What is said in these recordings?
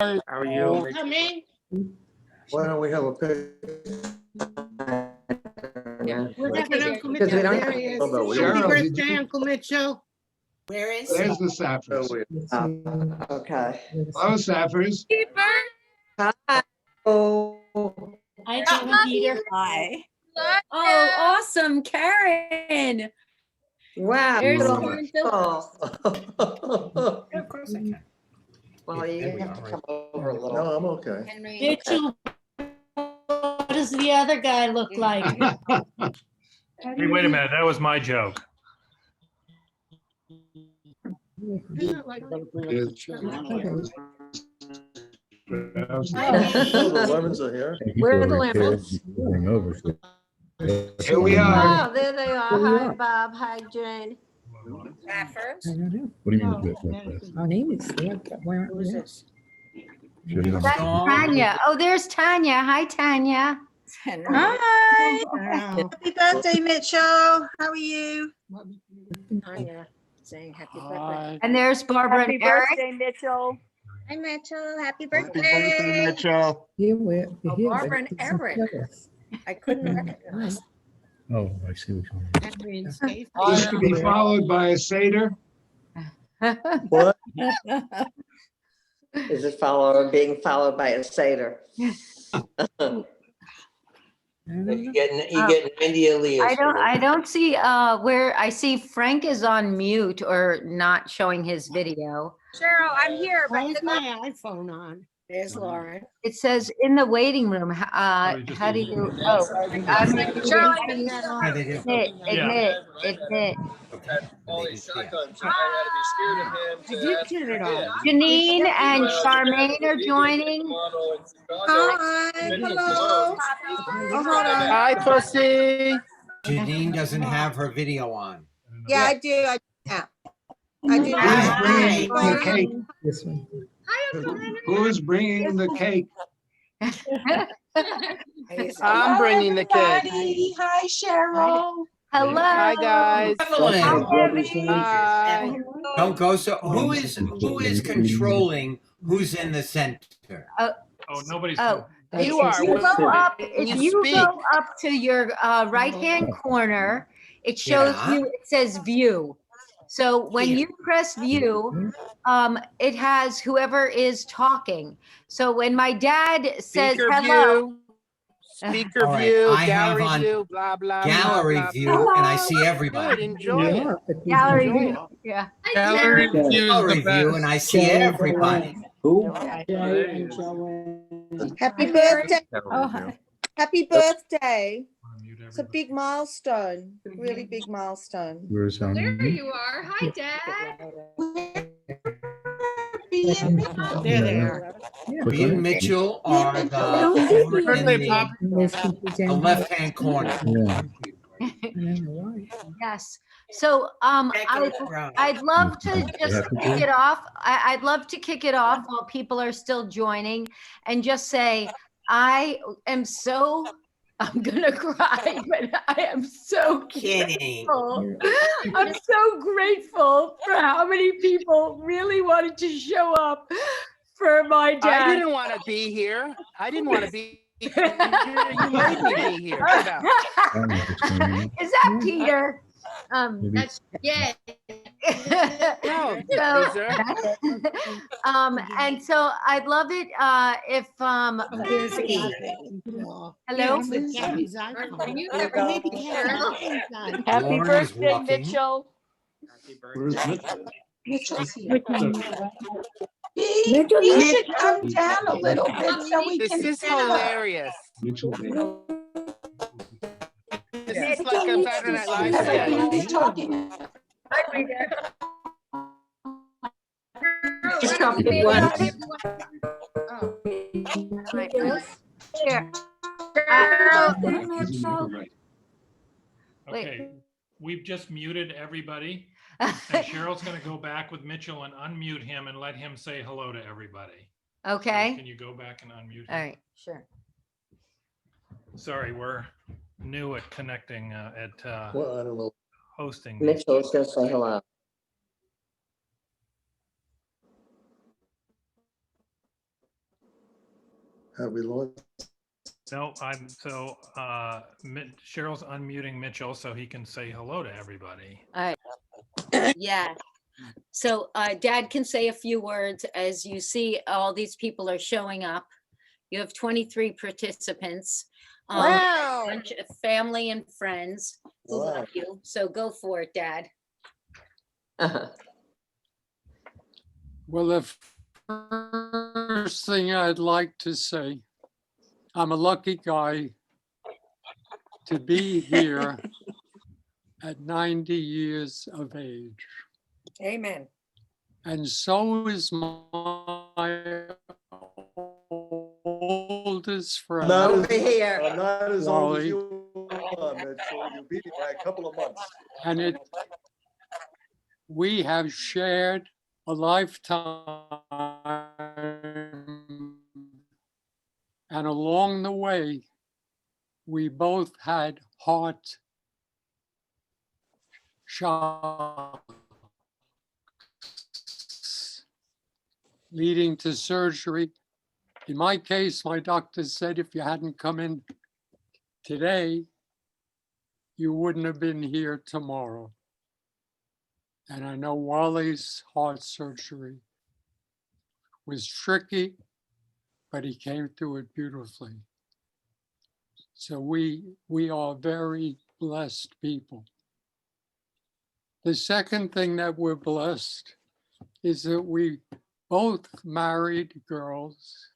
How are you? Come in. Why don't we have a picture? Yeah. Where's Uncle Because we Mitchell? don't There he is. Oh, no, we Happy don't. Cheryl, did birthday, you- Uncle Mitchell. Where is There's he? the Saffers. Okay. Hello, Saffers. Hi. Oh. Hi, Jenna Peter. Hi. Oh, awesome, Karen. Wow. There's wonderful. Of course I can. Well, you have to come over a little. No, I'm okay. Mitchell, what does the other guy look like? Hey, wait a minute, that was my joke. Oh, the lemons are here. Where are the lemons? Here we are. Oh, there they are. Hi, Bob. Hi, Jane. Saffers? What do you mean? Our name is there, but where aren't we? That's Tanya. Oh, there's Tanya. Hi, Tanya. Hi. Happy birthday, Mitchell. How are you? Tanya saying happy birthday. And there's Barbara and Eric. Mitchell. Hi, Mitchell. Happy Happy birthday, Mitchell. Here, we're Oh, here. Barbara but and it's not Eric. jealous. I couldn't recognize. Oh, I see what you mean. Henry and Steve. This to be followed by a Seder. What? Is it being followed by a Seder? I don't know. You get 90 Elias. I don't see where I see Frank is on mute or not showing his video. Cheryl, I'm here, Why is my iPhone on? There's Lauren. It says in the waiting room. How do you? Oh, Cheryl, I need that admit. All these shotguns, I had to be scared of him. I did turn it on. Janine and Charmaine are joining. Hi, hello. Oh, hold on. Hi, Pussy. Janine doesn't have her video on. Yeah, I do. I do. Who's bringing the cake? This one. Who's bringing the cake? I'm bringing the cake. Hi, Cheryl. Hello. Hi, guys. Evelyn, Hi. don't go so. Who is controlling who's in the center? Oh, nobody's. Oh, You are. if you go up to your right-hand corner, it shows Yeah. you, it says view. So when you press view, it has whoever is talking. So when my dad says Speaker hello, view. Speaker All right, view, I have gallery on view, blah, blah. Gallery blah, view, blah. and I see Good, everybody. enjoy it. Yeah, but we gallery enjoy view, yeah. Gallery view is Gallery the view, best. and I see everybody. Happy birthday. Oh, hi. Happy birthday. Unmute It's a everybody. big milestone, really big milestone. Where's There you are. Hi, Dad. There they are. Me and Mitchell are over in Birthday, the Pop. left-hand corner. Yeah. Yes. So I'd love to just kick it off. I'd love to kick it off while people are still joining and just say, I'm gonna cry, but I am so Kidding. grateful. I'm so grateful for how many people really wanted to show up for my I dad. didn't want to be here. I didn't want to be here. You made me be here. Get out. Is that Peter? Maybe. That's yeah. No, So- Lisa. And so I'd love it if There's hello. Gabby's iPhone. you Maybe ever- Gabby's on. Happy Lauren is birthday, walking. Mitchell. Where's Mitchell? You should come down a little bit so we This can. is hilarious. Mitchell. This is like a Saturday Night Live sketch. Talking. Here. Right. Okay, we've just muted everybody. And Cheryl's gonna go back with Mitchell and unmute him and let him say hello to everybody. So Okay. Can you go back and unmute All him? right. Sure. Sorry, we're new at connecting, Well, I don't know. hosting. these. Mitchell's gonna say hello. Have we lost? No, Cheryl's unmuting Mitchell so he can say hello to everybody. Yeah. So Dad can say a few words. As you see, all these people are showing up. You have 23 participants. Wow. Bunch of family and friends who Wow. love you. So go for it, Dad. Well, the first thing I'd like to say, I'm a lucky guy to be here at 90 years of age. Amen. And so is my oldest friend. Not Over here. I'm not as old as Wally. you are, Mitchell. You beat me by a couple of months. And we have shared a lifetime. And along the way, we both had heart shocks leading to surgery. In my case, my doctor said if you hadn't come in today, you wouldn't have been here tomorrow. And I know Wally's heart surgery was tricky, but he came through it beautifully. So we are very blessed people. The second thing that we're blessed is that we both married girls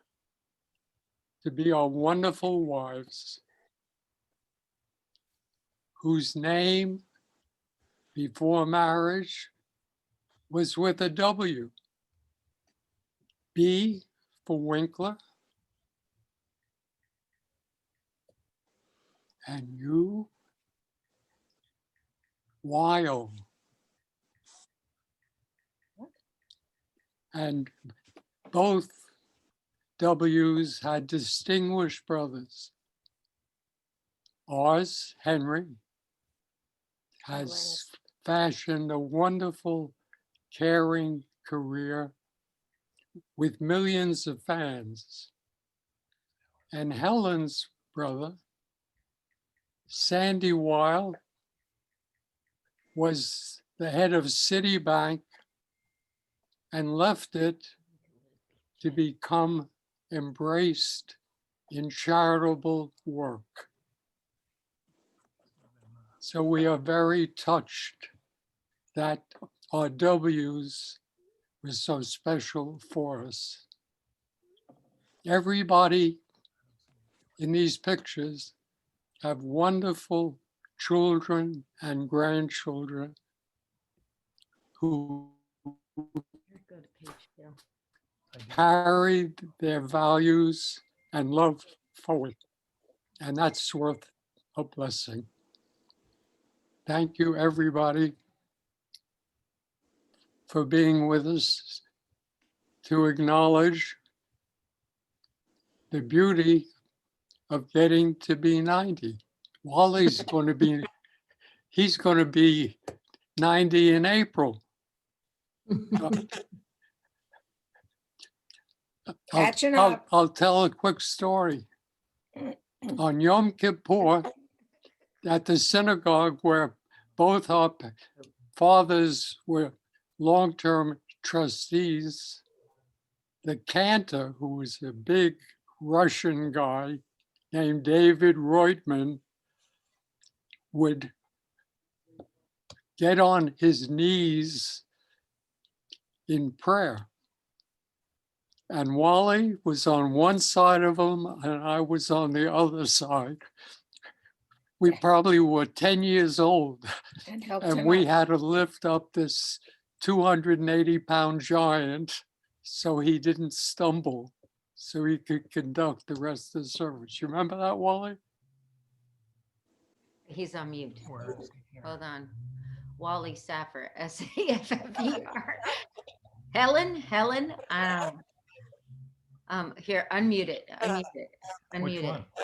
to be our wonderful wives, whose name before marriage was with a W. B for Winkler, and you, Weil. And both W's had distinguished brothers. Ours, Henry, has fashioned a wonderful, caring career with millions of fans. And Helen's brother, Sandy Weil, was the head of Citibank and left it to become embraced in charitable work. So we are very touched that our W's were so special for us. Everybody in these pictures have wonderful children and grandchildren who carried their values and love forward. And that's worth a blessing. Thank you, everybody, for being with us to acknowledge the beauty of getting to be 90. Wally's going to be, he's going to be 90 in April. Catching up. I'll tell a quick story. On Yom Kippur, at the synagogue where both our fathers were long-term trustees, the cantor, who was a big Russian guy named David Reutman, would get on his knees in prayer. And Wally was on one side of him and I was on the other side. We probably were 10 years old and we had to lift up this 280-pound giant so he didn't stumble, so he could conduct the rest of the service. You remember that, Wally? He's on mute. Hold on. Wally Saffer, S-A-F-F-E-R. Helen, here, unmute it, unmute it.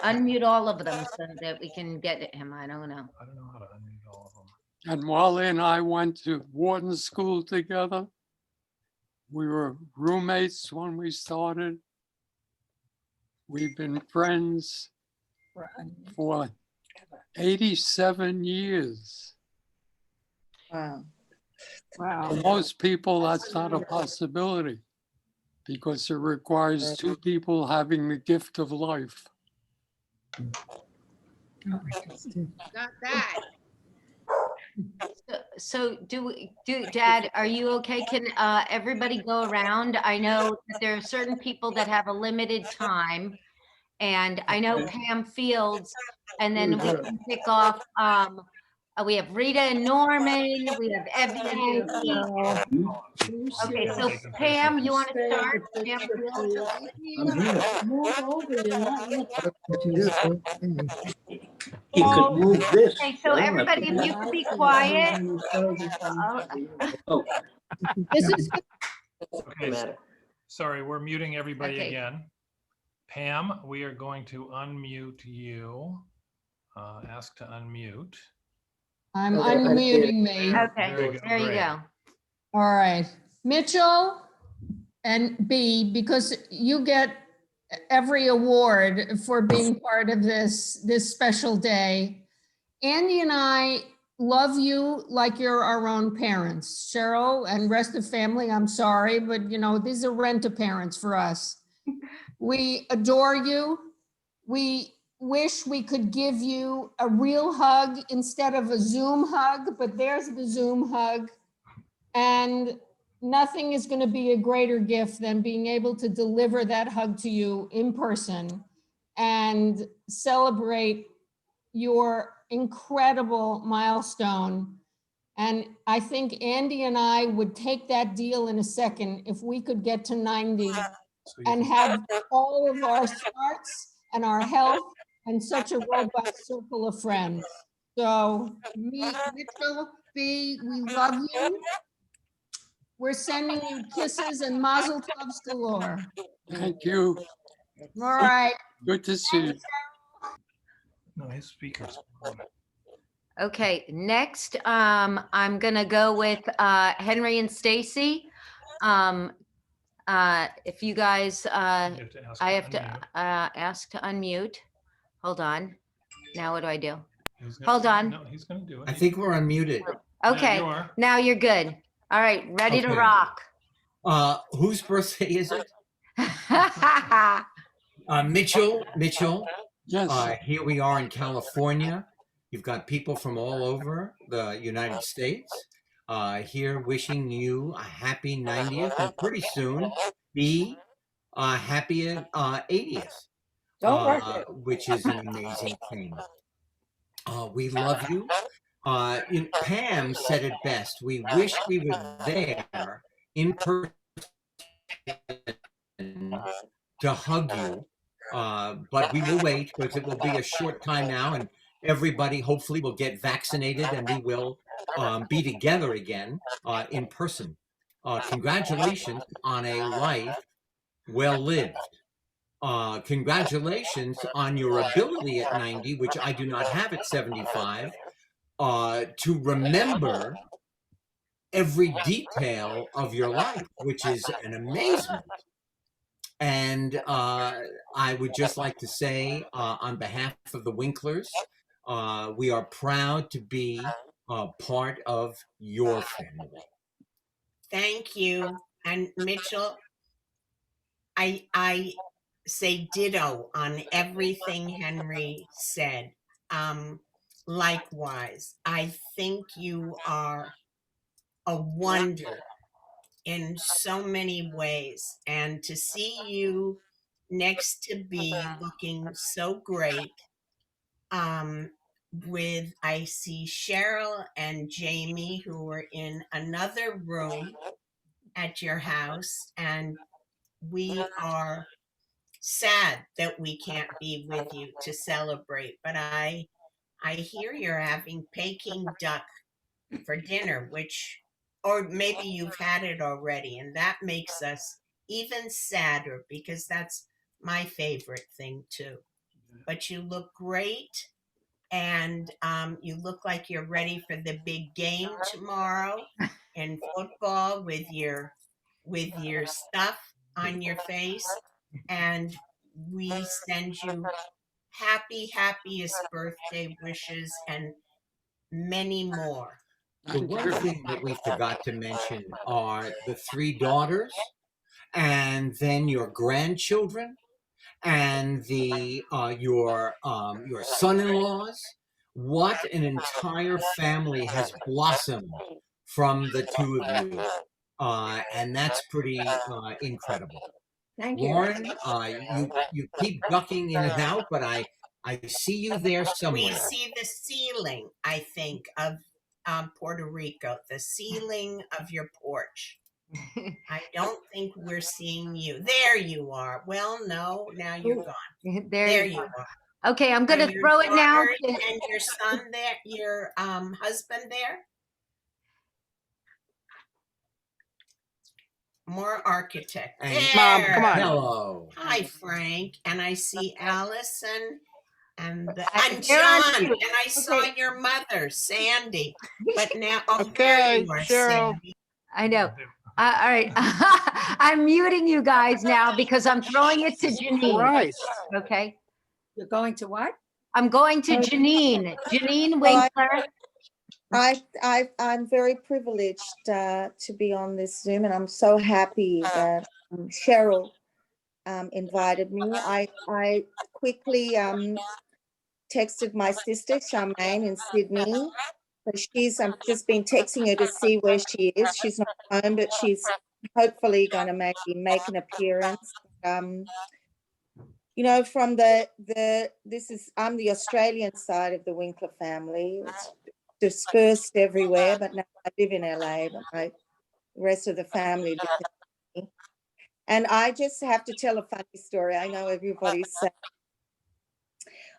Unmute all of them so that we can get at him. I don't know. I don't know how to unmute all of them. And Wally and I went to Wharton School together. We were roommates when we started. We've been friends for 87 years. Wow. For most people, that's not a possibility because it requires two people having the gift of life. Not that. So Dad, are you okay? Can everybody go around? I know that there are certain people that have a limited time. And I know Pam Fields, and then we can pick off, we have Rita and Norman, we have Ebony. Okay, so Pam, you want to start? Pam Fields? Move over, you're not looking. You could move this. Okay, so everybody, if you could be quiet. Oh, This is Okay, sorry, we're muting everybody Okay. again. Pam, we are going to unmute you. Ask to unmute. I'm unmuting me. Okay, There you go, there you great. go. All right, Mitchell and B, because you get every award for being part of this special day. Andy and I love you like you're our own parents. Cheryl and rest of family, I'm sorry, but you know, these are rent-a-parents for us. We adore you. We wish we could give you a real hug instead of a Zoom hug, but there's the Zoom hug. And nothing is going to be a greater gift than being able to deliver that hug to you in person and celebrate your incredible milestone. And I think Andy and I would take that deal in a second if we could get to 90 and have all of our smarts and our health and such a robust circle of friends. So Mitchell, B, we love you. We're sending you kisses and mazel tovs galore. Thank you. All right. Good to see you. No, his speaker's on. Okay, next, I'm gonna go with Henry and Stacy. If you guys, You have to ask I to have to unmute. ask to unmute. Hold on. Now what do I do? He's gonna- Hold on. No, he's gonna do it. I think we're unmuted. Okay, you are. now you're good. All right, ready to Okay. rock. Whose birthday is it? Mitchell, Yes. here we are in California. You've got people from all over the United States here wishing you a happy 90th and pretty soon be happy 80th, Don't rush it. which is an amazing thing. We love you. Pam said it best. We wish we were there in person to hug you. But we will wait because it will be a short time now, and everybody hopefully will get vaccinated and we will be together again in person. Congratulations on a life well lived. Congratulations on your ability at 90, which I do not have at 75, to remember every detail of your life, which is an amazement. And I would just like to say, on behalf of the Winklers, we are proud to be part of your family. Thank you. And Mitchell, I say ditto on everything Henry said. Likewise, I think you are a wonder in so many ways, and to see you next to be looking so great, with I see Cheryl and Jamie who are in another room at your house, and we are sad that we can't be with you to celebrate, but I hear you're having Peking duck for dinner, which, or maybe you've had it already, and that makes us even sadder because that's my favorite thing too. But you look great, and you look like you're ready for the big game tomorrow in football with your stuff on your face, and we send you happiest birthday wishes and many more. The one thing that we forgot to mention are the 3 daughters, and then your grandchildren, and your son-in-laws. What an entire family has blossomed from the 2 of you, and that's pretty incredible. Thank you. Lauren, you keep ducking in and out, but I see you there somewhere. We see the ceiling, I think, of Puerto Rico, the ceiling of your porch. I don't think we're seeing you. There you are. Well, no, now you're gone. There you are. Okay, I'm Are gonna your throw it now. daughter And your son there, your husband there? More architect. And Mom, There. come on. hello. Hi, Frank. And I see Allison and They're John. on And mute. I saw Okay. your mother, Sandy. But now, there Okay, you are, Cheryl. Sandy. I know. All right. I'm muting you guys now because I'm throwing it to Janine. Christ. Okay. You're going to what? I'm going to Janine. Janine Well, Winkler. I'm very privileged to be on this Zoom, and I'm so happy that Cheryl invited me. I quickly texted my sister Charmaine in Sydney. So I've just been texting her to see where she is. She's not home, but she's hopefully going to maybe make an appearance. You know, from I'm the Australian side of the Winkler family. It's dispersed everywhere, but now I live in LA, but the rest of the family lives in LA. And I just have to tell a funny story. I know everybody's saying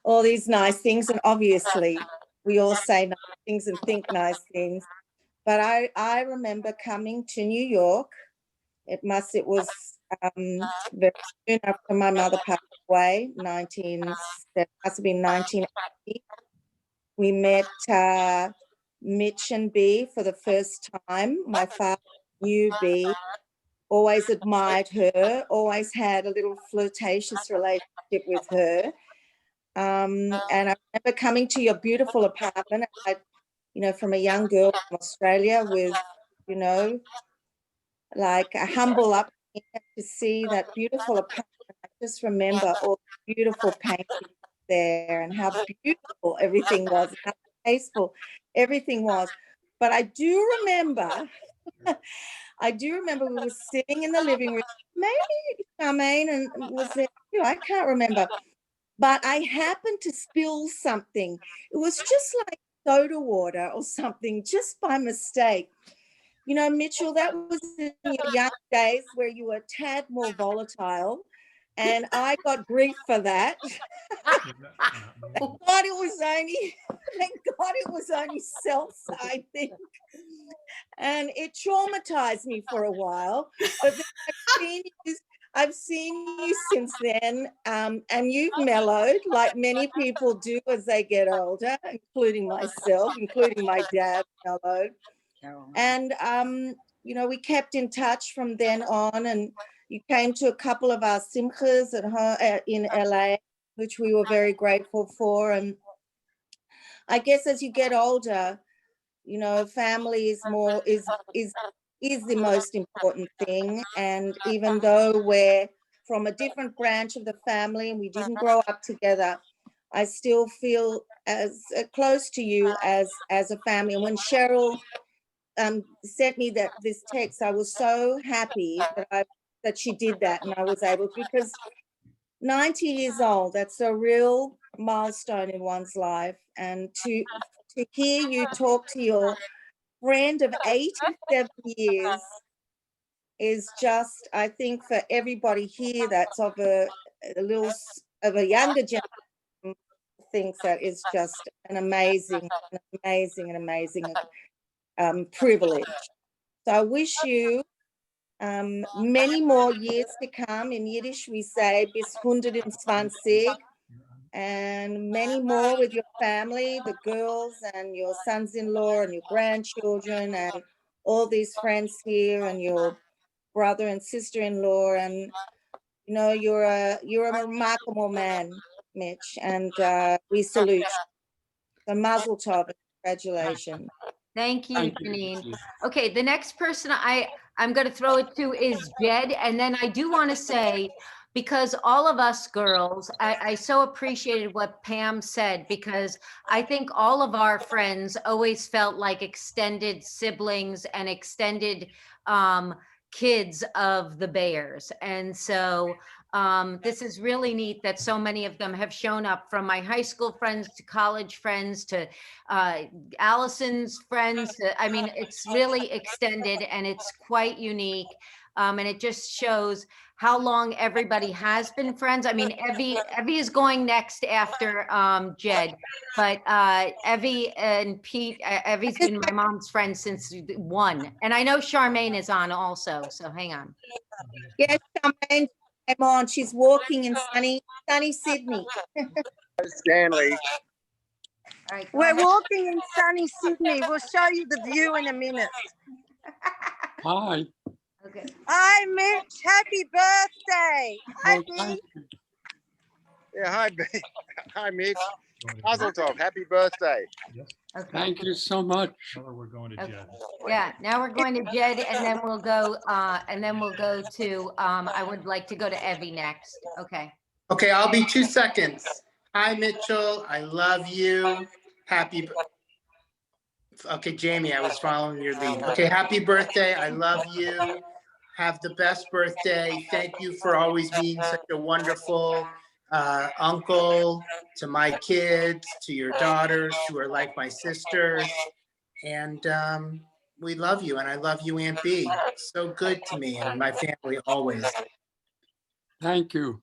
all these nice things, and obviously we all say nice things and think nice things. But I remember coming to New York. It was very soon after my mother passed away, that must have been 1980. We met Mitch and Bea for the first time. My father knew Bea, always admired her, always had a little flirtatious relationship with her. And I remember coming to your beautiful apartment, from a young girl from Australia with, like a humble upbringing, to see that beautiful apartment. I just remember all the beautiful paintings there and how beautiful everything was, how tasteful everything was. But I do remember we were sitting in the living room, maybe Charmaine was there too, I can't remember. But I happened to spill something. It was just like soda water or something, just by mistake. You know, Mitchell, that was in your young days where you were a tad more volatile, and I got grief for that. Thank God it was only seltzer, I think. And it traumatized me for a while. But then I've seen you since then, and you've mellowed like many people do as they get older, including myself, including my dad mellowed. And, we kept in touch from then on, and you came to a couple of our simchas at home in LA, which we were very grateful for. And I guess as you get older, family is the most important thing. And even though we're from a different branch of the family and we didn't grow up together, I still feel as close to you as a family. And when Cheryl sent me this text, I was so happy that she did that, and I was able, because 90 years old, that's a real milestone in one's life. And to hear you talk to your friend of 87 years is just, I think, for everybody here that's of a younger generation, thinks that is just an amazing privilege. So I wish you many more years to come. In Yiddish, we say bis 120, and many more with your family, the girls and your sons-in-law and your grandchildren and all these friends here and your brother and sister-in-law. And, You know, you're a remarkable man, Mitch, and we salute you. So mazel tov, and congratulations. Thank you, Thank you, Janine. Vicky. Okay, the next person I'm going to throw it to is Jed. And then I do want to say, because all of us girls, I so appreciated what Pam said, because I think all of our friends always felt like extended siblings and extended kids of the Bears. And so this is really neat that so many of them have shown up, from my high school friends to college friends to Allison's friends. I mean, it's really extended and it's quite unique. And it just shows how long everybody has been friends. I mean, Evie is going next after Jed, but Evie and Pete, Evie's been my mom's friend since 1. And I know Charmaine is on also, so hang on. Yes, Charmaine came on. She's walking in sunny Sydney. Stanley. All right, go We're ahead. walking in sunny Sydney. We'll show you the view in a minute. Hi. Okay. Hi, Mitch. Happy birthday. Hi, Oh, Bea. thank you. Yeah, hi, hi, Mitch. Mazel tov. Happy birthday. Okay. Thank you so much. Now we're going to Okay. Jed. Yeah, now we're going to Jed, and then we'll go to I would like to go to Evie next. Okay. Okay, I'll be 2 seconds. Hi, Mitchell. I love you. Happy. Okay, Jamie, I was following your lead. Okay, happy birthday. I love you. Have the best birthday. Thank you for always being such a wonderful uncle to my kids, to your daughters who are like my sisters. And we love you, and I love you, Aunt B. So good to me and my family always. Thank you.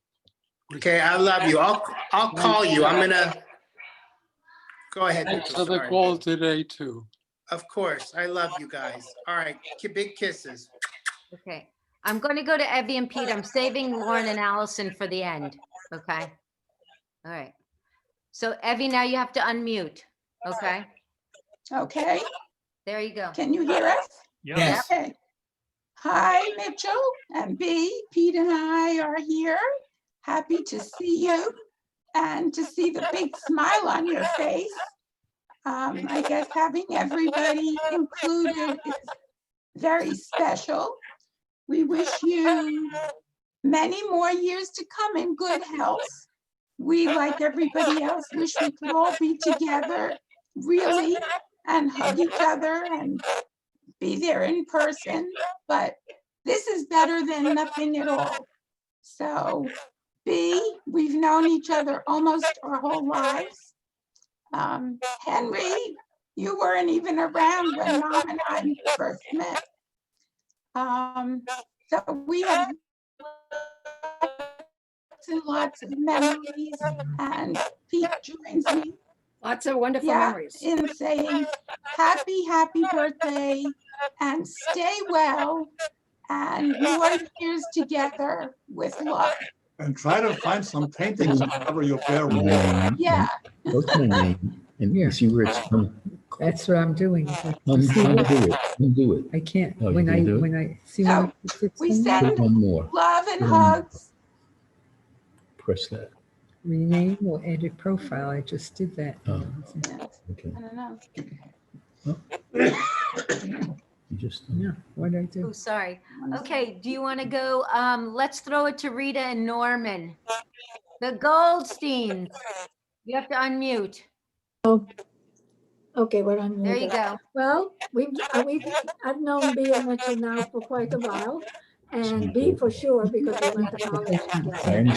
Okay, I love you. I'll call you. I'm gonna go ahead. Thanks Mitchell, for the sorry. call today, too. Of course, I love you guys. All right, big kisses. Okay. I'm going to go to Evie and Pete. I'm saving Lauren and Allison for the end. Okay. All right. So Evie, now you have to unmute. Okay. Okay, There you go. can you hear us? Yes. Okay. Hi, Mitchell and B. Pete and I are here. Happy to see you and to see the big smile on your face. I guess having everybody included is very special. We wish you many more years to come in good health. We, like everybody else, wish we could all be together, really, and hug each other and be there in person, but this is better than nothing at all. So, B, we've known each other almost our whole lives. Henry, you weren't even around when Mom and I first met. So we have lots of memories, and Pete joins me. Lots of wonderful Yeah, memories. in saying happy birthday and stay well and more years together with love. And try to find some paintings to cover your bare wall. Yeah. Go to my name and you see where it's from. That's what I'm doing. Undo it. Undo it. I can't, Oh, you when can't do it? when I see. So, when I put we something, send Put one more. love and Put one more. hugs. Press that. rename or edit profile. I just did that. Oh, okay. I don't know. You just. Yeah, what did I Oh, do? sorry. Okay, do you want to go? Let's throw it to Rita and Norman. The Goldsteins. You have to unmute. Oh, okay, what I'm. There you go. Well, I've known B and Mitchell now for quite a while, and B for sure because we went to college I together. understand.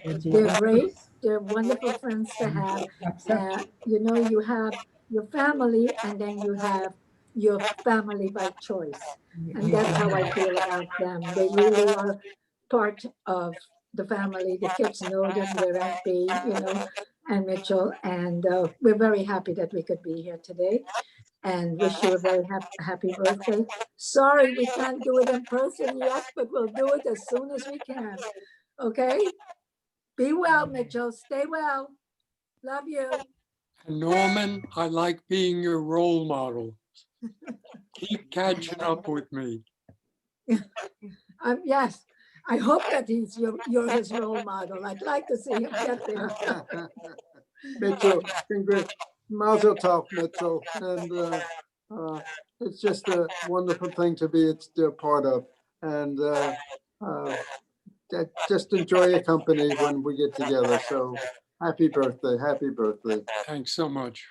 And they're great. They're wonderful friends to have. You know, you have your family, and then you have your family by choice, and that's how I feel about them. They really are part of the family. The kids know them. They're Aunt B, you know, and Mitchell, and we're very happy that we could be here today. And wish you a very happy birthday. Sorry we can't do it in person yet, but we'll do it as soon as we can. Okay? Be well, Mitchell. Stay well. Love you. And Norman, I like being your role model. Keep catching up with me. Yes, I hope that you're his role model. I'd like to see him get there. Mitchell, Mazel tov, Mitchell, and it's just a wonderful thing to be a part of, and just enjoy your company when we get together. So happy birthday, happy birthday. Thanks so much.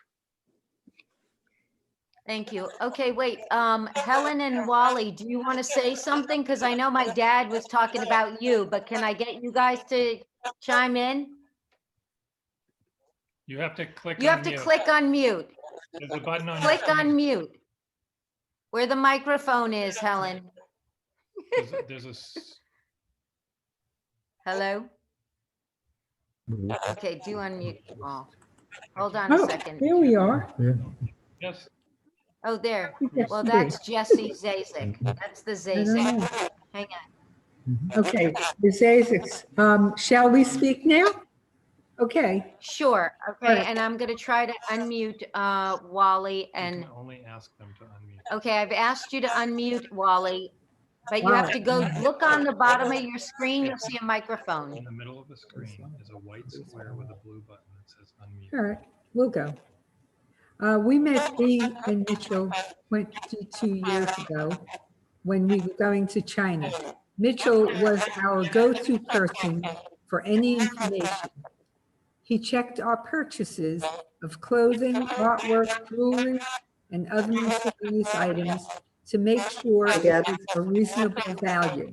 Thank you. Okay, wait, Helen and Wally, do you want to say something? Because I know my dad was talking about you, but can I get you guys to chime in? You have to click You on have to mute. click on mute. There's a button on. Click on mute. Where the microphone is, Helen. There's a. Hello? Okay, do unmute. Oh, hold on a Oh, second. here we are. Yes. Oh, there. Yes, Well, you that's Jesse Zazik. That's the I don't know. Zazik. Hang on. Okay, the Zazics. Shall we speak now? Okay. Sure. All Okay, right. and I'm going to try to unmute Wally You and, can only ask them to unmute. okay, I've asked you to unmute Wally, but you have to go look on the bottom of your screen. You'll see a microphone. In the middle of the screen is a white square with a blue button that says unmute. All right, we'll go. We met Bee and Mitchell 22 years ago when we were going to China. Mitchell was our go-to person for any information. He checked our purchases of clothing, artwork, jewelry, and other miscellaneous items to make sure it was a reasonable value.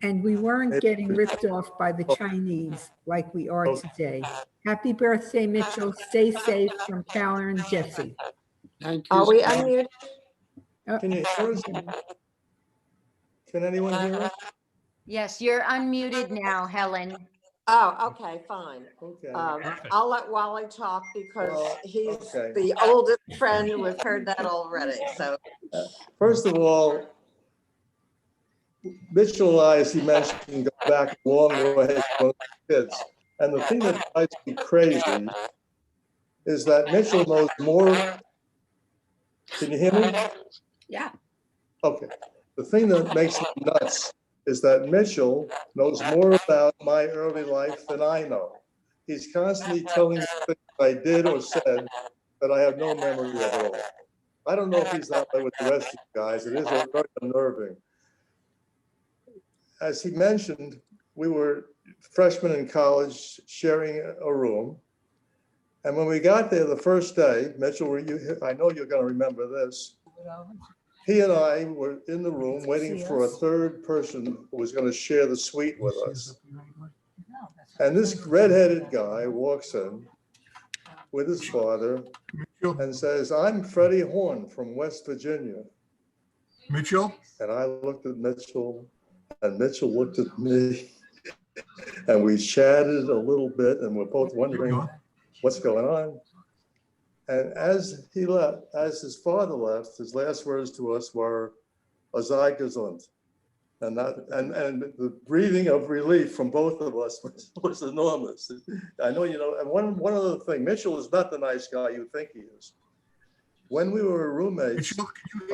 And we weren't getting ripped off by the Chinese like we are today. Happy birthday, Mitchell. Stay safe from Carolyn and Jesse. Thank you. Are we unmuted? Can you hear us? Can anyone hear us? Yes, you're unmuted now, Helen. Oh, okay, fine. Okay. I'll let Wally talk because Well, he's okay. the oldest friend. We've heard that already, so. First of all, Mitchell and I, as he mentioned, go back a long way when we were kids. And the thing that drives me crazy is that Mitchell knows more. Can you hear me? Yeah. Okay. The thing that makes me nuts is that Mitchell knows more about my early life than I know. He's constantly telling me things I did or said that I have no memory of at all. I don't know if he's that way with the rest of you guys. It is very unnerving. As he mentioned, we were freshmen in college sharing a room. And when we got there the first day, Mitchell, I know you're going to remember this. He and I were in the room waiting for a third person who was going to share the suite with us. And this redheaded guy walks in with his father and says, "I'm Freddie Horn from West Virginia." Mitchell? And I looked at Mitchell, and Mitchell looked at me, and we chatted a little bit, and we're both wondering what's going on. And as he left, as his father left, his last words to us were, "Sei gesund." And the breathing of relief from both of us was enormous. I know, you know, and one other thing, Mitchell is not the nice guy you think he is. When we were roommates,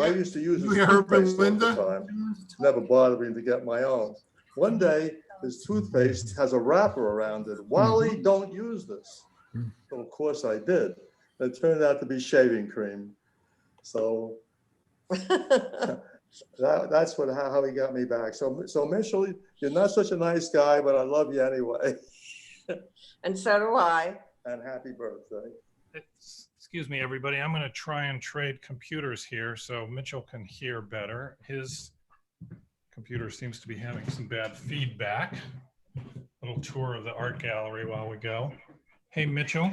I used to use his toothpaste all the time. Never bothered me to get my own. One day, his toothpaste has a wrapper around it. "Wally, don't use this." So of course I did. It turned out to be shaving cream. So that's how he got me back. So Mitchell, you're not such a nice guy, but I love you anyway. And so do I. And happy birthday. Excuse me, everybody. I'm going to try and trade computers here so Mitchell can hear better. His computer seems to be having some bad feedback. Little tour of the art gallery while we go. Hey, Mitchell.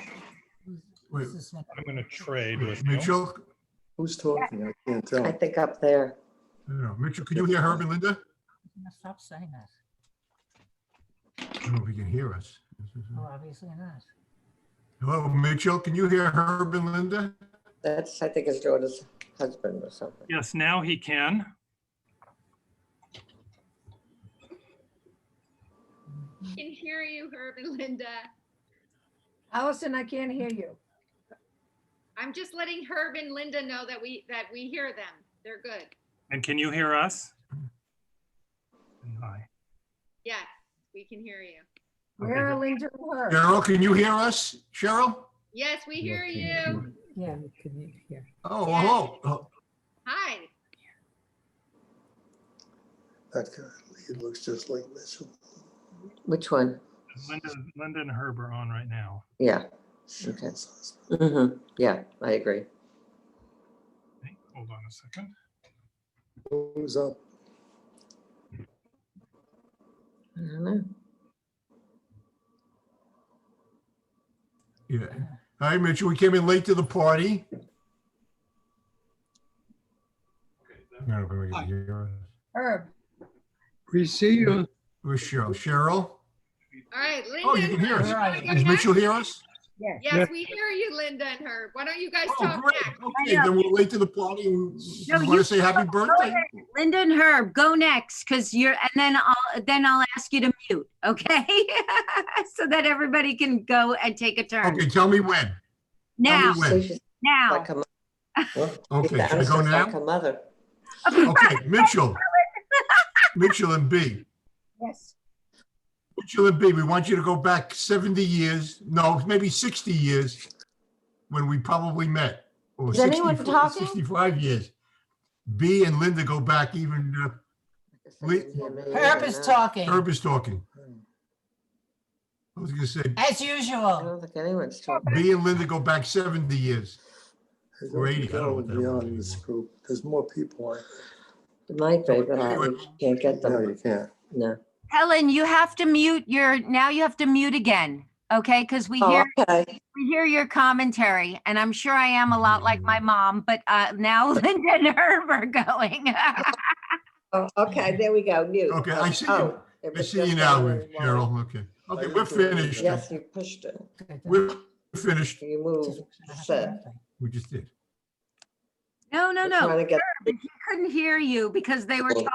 Wait. I'm going to trade with Mitchell? Who's talking? I can't tell. I think up there. Yeah, Mitchell, can you hear Herb and Linda? Stop saying that. I don't know if he can hear us. Oh, obviously not. Hello, Mitchell, can you hear Herb and Linda? That's, I think, is Jordan's husband or something. Yes, now he can. Can hear you, Herb and Linda. Allison, I can't hear you. I'm just letting Herb and Linda know that we hear them. They're good. And can you hear us? Hi. Yes, we can hear you. Where are Linda and Herb? Cheryl, can you hear us? Cheryl? Yes, we hear you. Yeah, we couldn't hear. Oh, hello. Oh, Hi. That guy, he looks just like Mitchell. Which one? Linda and Herb are on right now. Yeah. Okay. Yeah, I agree. Okay, hold on a second. Who's up? I don't know. yeah. Hi, Mitchell. We came in late to the party. No, we can hear us. Herb. We see you. Where's Cheryl? Cheryl? All right, Linda. Oh, you can hear us. Herb, wanna go Does next? Mitchell hear us? Yes, we hear you, Linda and Herb. Why don't you guys Oh, talk great. next? Okay, then we're late to the party. No, You want to say happy birthday? Linda and Herb, go next, because you're, and then I'll ask you to mute, okay? So that everybody can go and take a turn. Okay, tell me when. Now, Tell me when. now. Like a, Okay, that should I was go just now? like a mother. Okay, Mitchell. Mitchell and B. Yes. Mitchell and B, we want you to go back 70 years, no, maybe 60 years, when we probably met. Or Is anyone 64 talking? 65 years. B and Linda go back even, Herb is talking, Herb is talking. I was gonna say, as I usual. don't think anyone's talking. B and Linda go back 70 years. There's Or no 80, I don't know what that was beyond this group. There's more people on. It might be, but I can't get No, them. you can't. No. Helen, you have to mute now you have to mute again, okay? Because we Oh, hear, okay. we hear your commentary, and I'm sure I am a lot like my mom, but now Linda and Herb are going. Oh, okay, there we go. Mute. Okay, I see you. Oh, it I was see you just now, on and Cheryl, okay. Okay, we're finished. Yes, you pushed it. We're finished. You moved, said. We just did. No, We're trying to get- Herb, he couldn't hear you because they were talking.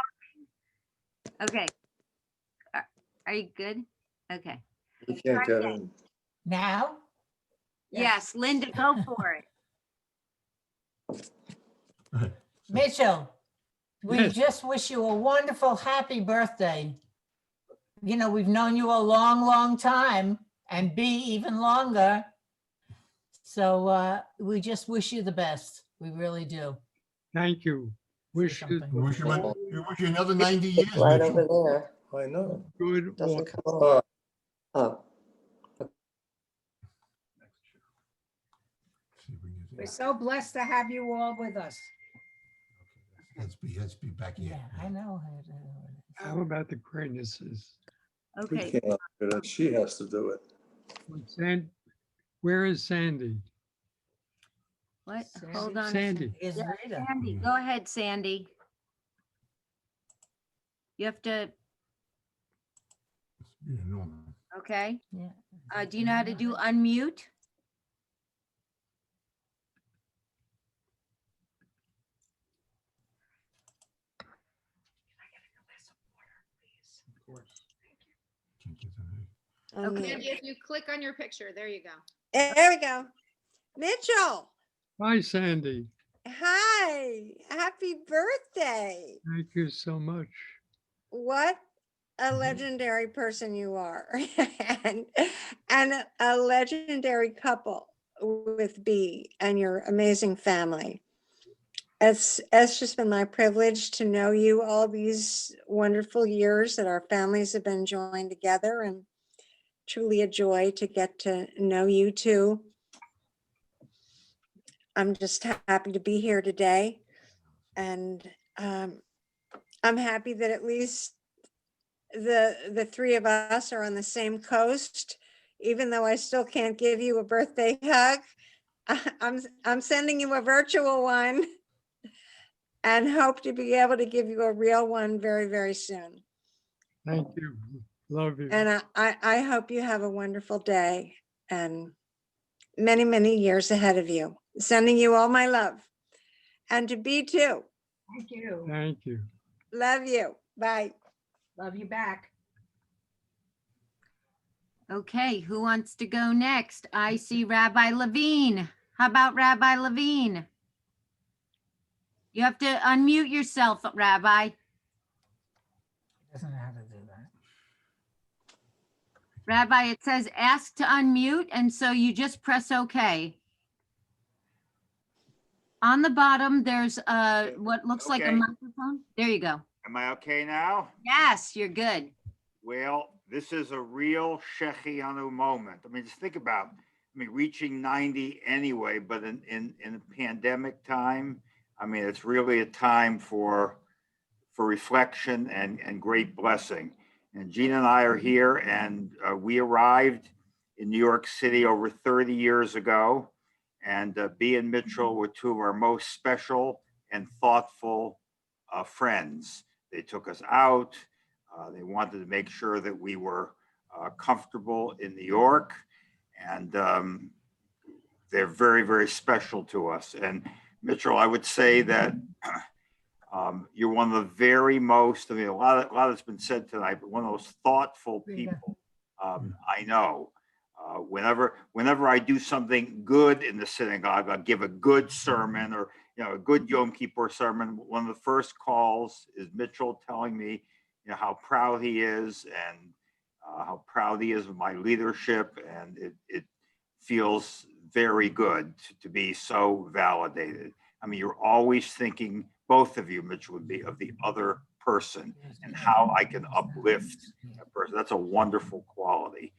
Okay. Are you good? Okay. You can't get in. Now? Yes, Linda, go for it. Mitchell, we Yes. just wish you a wonderful, happy birthday. You know, we've known you a long, long time, and B even longer. So we just wish you the best. We really do. Thank you. Wish you We wish you another 90 years, It's right Mitchell. over there. I know. good. Doesn't come on. Oh, We're so blessed to have you all with us. Let's be back here. Yeah, I know. How about the Graynesses? We Okay. can't do it. She has to do it. Where is Sandy? What? Hold on. a Sandy. second. Is Yeah, Rita. Sandy, go ahead, Sandy. You have to, Yeah, no. okay. Yeah. Do you know how to do unmute? Okay, if you click on your picture, there you go. There we go. Mitchell, Hi, Sandy. hi, happy birthday. Thank you so much. What a legendary person you are. and a legendary couple with B and your amazing family. It's just been my privilege to know you all these wonderful years that our families have been joined together, and truly a joy to get to know you too. I'm just happy to be here today. And I'm happy that at least the three of us are on the same coast, even though I still can't give you a birthday hug. I'm sending you a virtual one and hope to be able to give you a real one very, very soon. Thank you. Love you. And I hope you have a wonderful day and many, many years ahead of you. Sending you all my love. And to B too. Thank you. Thank you. Love you. Bye. Love you back. Okay, who wants to go next? I see Rabbi Levine. How about Rabbi Levine? You have to unmute yourself, Rabbi. Doesn't know how to do that. Rabbi, it says ask to unmute, and so you just press OK. On the bottom, there's what looks like a Okay. microphone. There you go. Am I okay now? Yes, you're good. Well, this is a real Shechianu moment. I mean, just think about, reaching 90 anyway, but in a pandemic time, I mean, it's really a time for reflection and great blessing. And Gina and I are here, and we arrived in New York City over 30 years ago. And B and Mitchell were two of our most special and thoughtful friends. They took us out. They wanted to make sure that we were comfortable in New York. And they're very, very special to us. And Mitchell, I would say that you're one of the very most, a lot has been said tonight, but one of those thoughtful people I know. Whenever I do something good in the synagogue, I'll give a good sermon or a good Yom Kippur sermon. One of the first calls is Mitchell telling me how proud he is and how proud he is of my leadership, and it feels very good to be so validated. I mean, you're always thinking, both of you, Mitchell, would be of the other person and how I can uplift that person. That's a wonderful quality.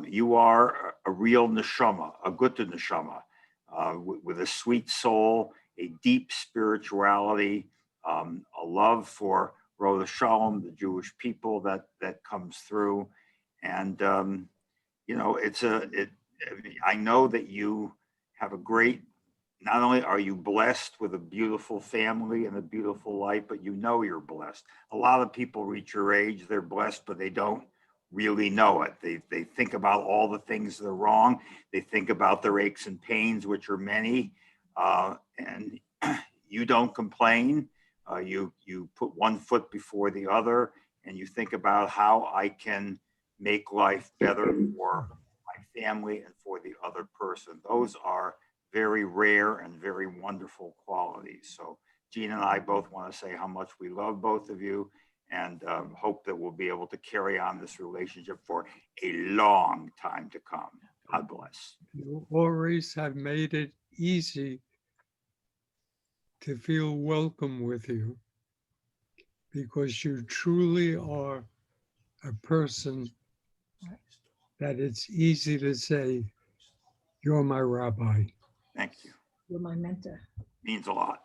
You are a real neshama, a gutta neshama, with a sweet soul, a deep spirituality, a love for Rosh Shalom, the Jewish people that comes through. And, I know that you have a great, not only are you blessed with a beautiful family and a beautiful life, but you're blessed. A lot of people reach your age, they're blessed, but they don't really know it. They think about all the things that are wrong. They think about their aches and pains, which are many, and you don't complain. You put one foot before the other, and you think about how I can make life better for my family and for the other person. Those are very rare and very wonderful qualities. So Gina and I both want to say how much we love both of you, and hope that we'll be able to carry on this relationship for a long time to come. God bless. You always have made it easy to feel welcome with you, because you truly are a person that it's easy to say, you're my rabbi. Thank you. You're my mentor. Means a lot.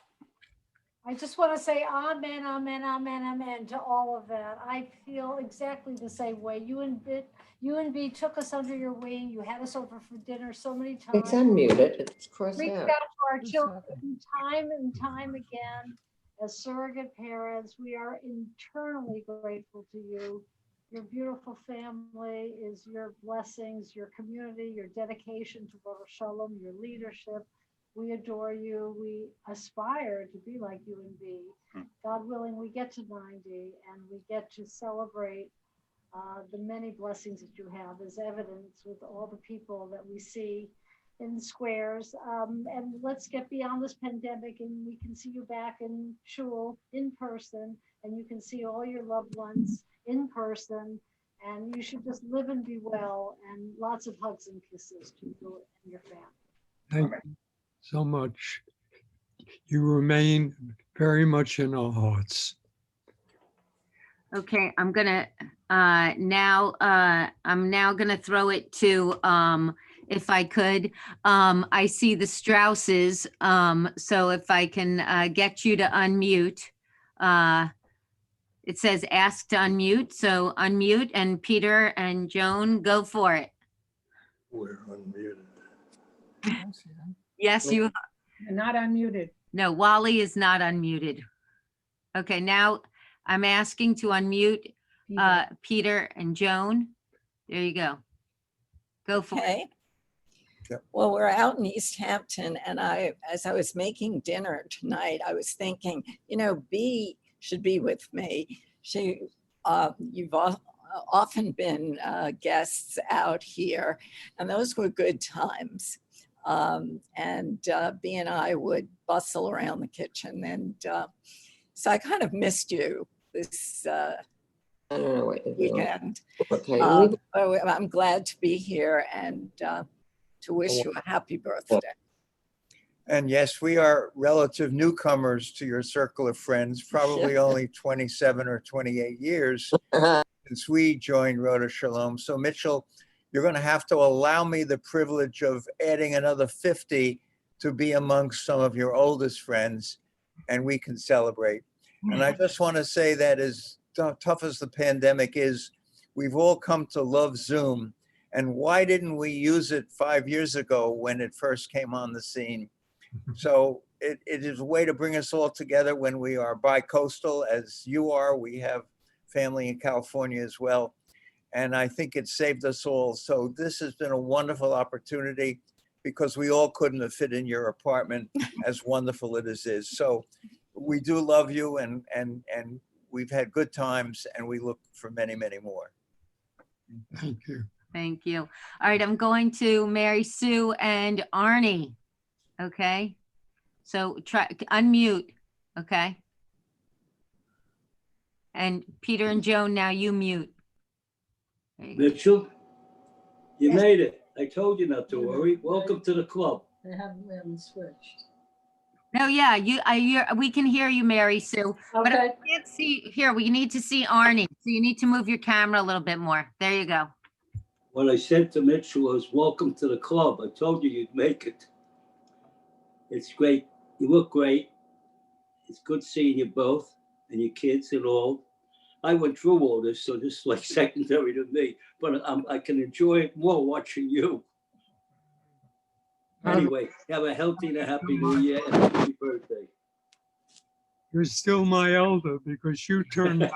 I just want to say amen, amen, amen, amen to all of that. I feel exactly the same way. You and B took us under your wing. You had us over for dinner so many times. It's unmuted. It's crossed Reached out. out to our children time and time again as surrogate parents. We are eternally grateful to you. Your beautiful family is your blessings, your community, your dedication to Rosh Shalom, your leadership. We adore you. We aspire to be like you and B. God willing, we get to 90 and we get to celebrate the many blessings that you have as evidence with all the people that we see in the squares. And let's get beyond this pandemic and we can see you back in shul in person, and you can see all your loved ones in person, and you should just live and be well, and lots of hugs and kisses to you and your family. Thank you so much. You remain very much in our hearts. Okay, I'm gonna throw it to if I could. I see the Strausses, so if I can get you to unmute. It says ask to unmute, so unmute, and Peter and Joan, go for it. We're unmuted. Yes, you. You're not unmuted. No, Wally is not unmuted. Okay, now I'm asking to unmute Peter and Joan. There you go. Go for it. Okay. Well, we're out in East Hampton, and as I was making dinner tonight, I was thinking, B should be with me. You've often been guests out here, and those were good times. And B and I would bustle around the kitchen, and so I kind of missed you I don't know what you're doing. weekend. Okay. I'm glad to be here and to wish you a happy birthday. And yes, we are relative newcomers to your circle of friends, probably only 27 or 28 years since we joined Rhoda Shalom. So Mitchell, you're going to have to allow me the privilege of adding another 50 to be amongst some of your oldest friends, and we can celebrate. And I just want to say that as tough as the pandemic is, we've all come to love Zoom. And why didn't we use it 5 years ago when it first came on the scene? So it is a way to bring us all together when we are bi-coastal, as you are. We have family in California as well. And I think it saved us all. So this has been a wonderful opportunity because we all couldn't have fit in your apartment, as wonderful it is. So we do love you, and we've had good times, and we look for many, many more. Thank you. Thank you. All right, I'm going to Mary Sue and Arnie. Okay, so try unmute. Okay. And Peter and Joan, now you mute. Mitchell, you made it. I told you not to worry. Welcome to the club. We haven't switched. No, yeah, we can hear you, Mary Sue. But I can't see here. We need to see Arnie. So you need to move your camera a little bit more. There you go. What I said to Mitchell was, welcome to the club. I told you you'd make it. It's great. You look great. It's good seeing you both and your kids and all. I went through all this, so this is like secondary to me, but I can enjoy it more watching you. Anyway, have a healthy and a happy new year and a happy birthday. You're still my elder because you turned.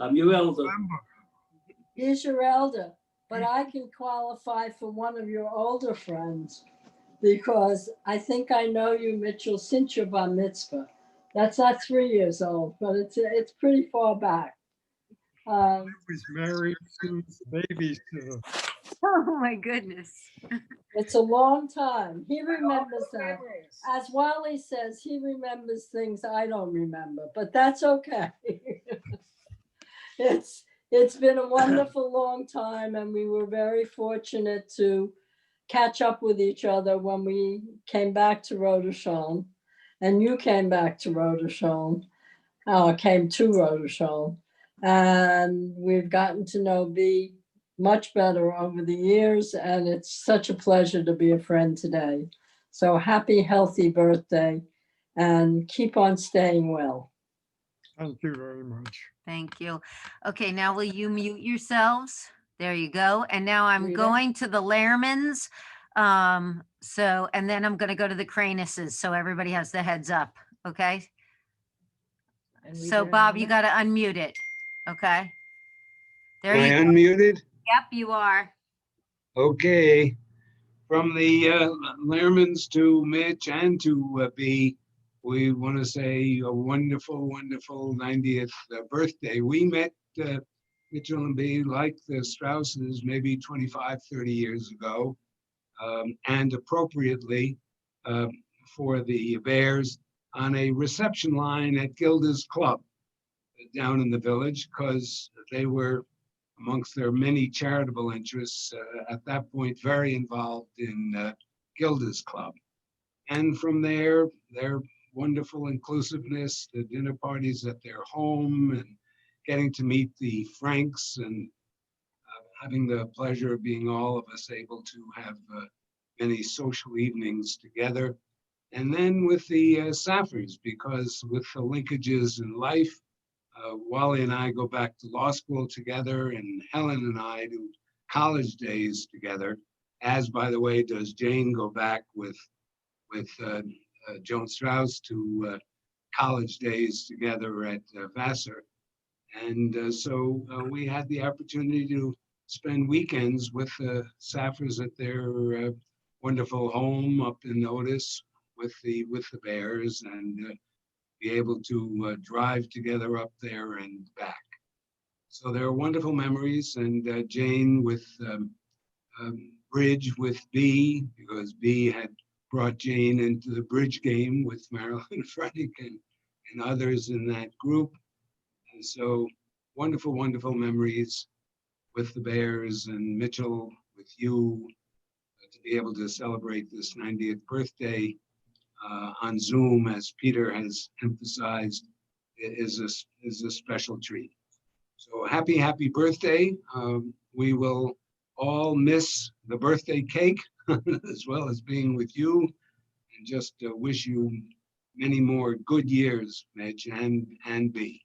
I'm your elder. He's your elder, but I can qualify for one of your older friends because I think I know you, Mitchell, since your bar mitzvah. That's not 3 years old, but it's pretty far back. I was married to the babysitter. Oh my goodness. It's a long time. He remembers that. As Wally says, he remembers things I don't remember, but that's okay. It's been a wonderful long time, and we were very fortunate to catch up with each other when we came back to Rhoda Shalom, and you came back to Rhoda Shalom, came to Rhoda Shalom, and we've gotten to know B much better over the years, and it's such a pleasure to be a friend today. So happy, healthy birthday, and keep on staying well. Thank you very much. Thank you. Okay, now will you mute yourselves? There you go. And now I'm going to the Lehrmans. And then I'm going to go to the Cranises, so everybody has the heads up. Okay. So Bob, you got to unmute it. Okay. There you Am I go. unmuted? Yep, you are. Okay. From the Lehrmans to Mitch and to B, we want to say a wonderful, wonderful 90th birthday. We met Mitchell and B, like the Strausses, maybe 25, 30 years ago, and appropriately for the Bears on a reception line at Gilda's Club down in the village, because they were, amongst their many charitable interests, at that point very involved in Gilda's Club. And from there, their wonderful inclusiveness, the dinner parties at their home, and getting to meet the Franks, and having the pleasure of being all of us able to have many social evenings together. And then with the Saffers, because with the linkages in life, Wally and I go back to law school together, and Helen and I do college days together, as, by the way, does Jane go back with Joan Strauss to college days together at Vassar. And so we had the opportunity to spend weekends with the Saffers at their wonderful home up in Otis with the Bears, and be able to drive together up there and back. So there are wonderful memories, and Jane with bridge with B, because B had brought Jane into the bridge game with Marilyn Frank and others in that group. And so wonderful, wonderful memories with the Bears and Mitchell, with you, to be able to celebrate this 90th birthday on Zoom, as Peter has emphasized, is a special treat. So happy birthday. We will all miss the birthday cake as well as being with you, and just wish you many more good years, Mitch and B.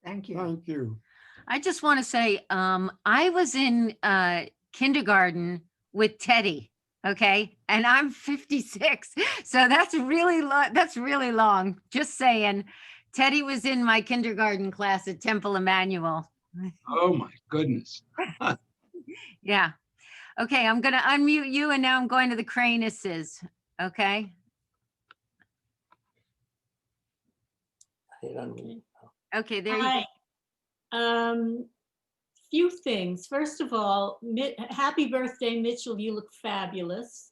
Thank you. Thank you. I just want to say, I was in kindergarten with Teddy, okay? And I'm 56, so that's really long. Just saying. Teddy was in my kindergarten class at Temple Emmanuel. Oh my goodness. Yeah. Okay, I'm gonna unmute you, and now I'm going to the Cranuses, okay? Okay, there you go. Hi. Few things. First of all, happy birthday, Mitchell. You look fabulous.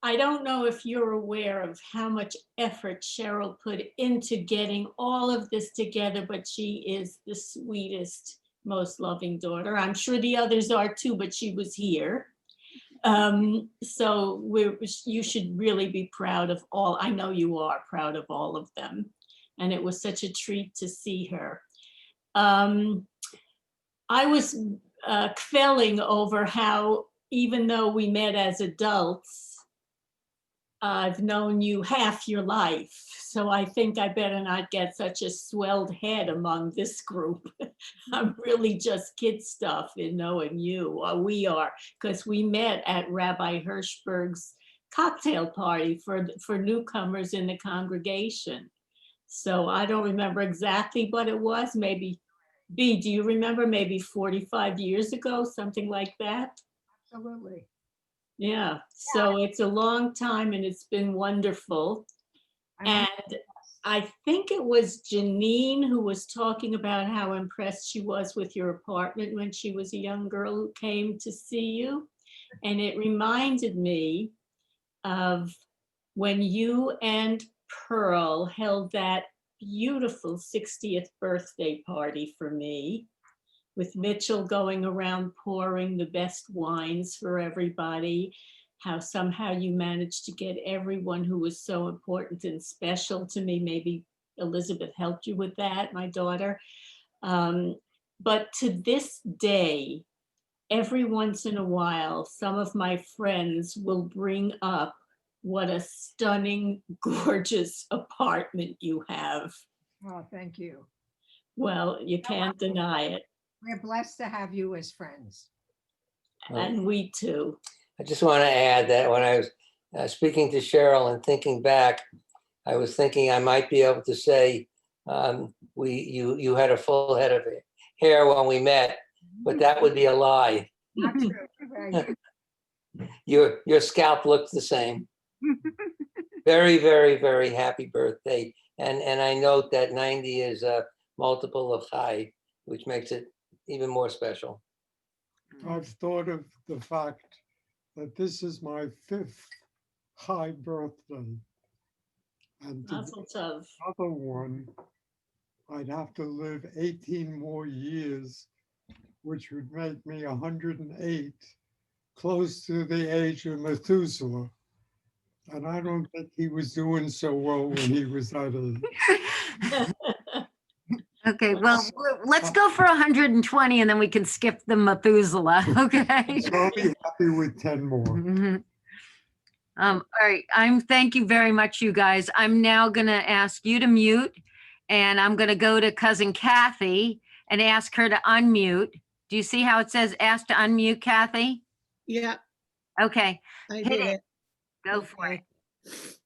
I don't know if you're aware of how much effort Cheryl put into getting all of this together, but she is the sweetest, most loving daughter. I'm sure the others are too, but she was here. So you should really be proud of all. I know you are proud of all of them. And it was such a treat to see her. I was quelling over how, even though we met as adults, I've known you half your life. So I think I better not get such a swelled head among this group. I'm really just kid stuff in knowing you. We are, because we met at Rabbi Hirschberg's cocktail party for newcomers in the congregation. So I don't remember exactly what it was. Maybe, B, do you remember? Maybe 45 years ago, something like that? Absolutely. Yeah, so it's a long time and it's been wonderful. And I think it was Janine who was talking about how impressed she was with your apartment when she was a young girl who came to see you. And it reminded me of when you and Pearl held that beautiful 60th birthday party for me, with Mitchell going around pouring the best wines for everybody, how somehow you managed to get everyone who was so important and special to me. Maybe Elizabeth helped you with that, my daughter. But to this day, every once in a while, some of my friends will bring up what a stunning, gorgeous apartment you have. Oh, thank you. Well, you can't deny it. We're blessed to have you as friends. And we too. I just want to add that when I was speaking to Cheryl and thinking back, I was thinking I might be able to say you had a full head of hair when we met, but that would be a lie. Not true. Right. Your scalp looks the same. Very, very, very happy birthday. And I note that 90 is a multiple of high, which makes it even more special. I've thought of the fact that this is my 5th high birthday. And to Mazel tov. another one, I'd have to live 18 more years, which would make me 108, close to the age of Methuselah. And I don't think he was doing so well when he was that age. Okay, well, let's go for 120 and then we can skip the Methuselah, okay? So I'll be happy with 10 more. Mhm. All right, thank you very much, you guys. I'm now gonna ask you to mute, and I'm gonna go to cousin Kathy and ask her to unmute. Do you see how it says ask to unmute, Kathy? Yeah, Oh, Okay, I hit did it. it. Go for it.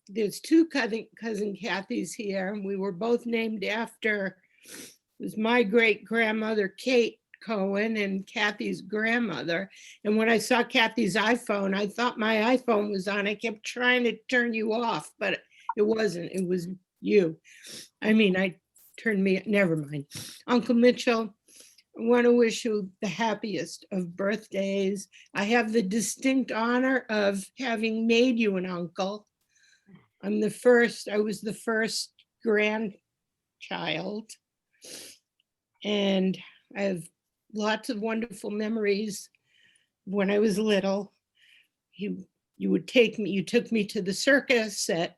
There's two cousin Kathys here, and we were both named after, it was my great grandmother, Kate Cohen, and Kathy's grandmother. And when I saw Kathy's iPhone, I thought my iPhone was on. I kept trying to turn you off, but it wasn't. It was you. I mean, never mind. Uncle Mitchell, I want to wish you the happiest of birthdays. I have the distinct honor of having made you an uncle. I was the first grandchild. And I have lots of wonderful memories when I was little. You took me to the circus at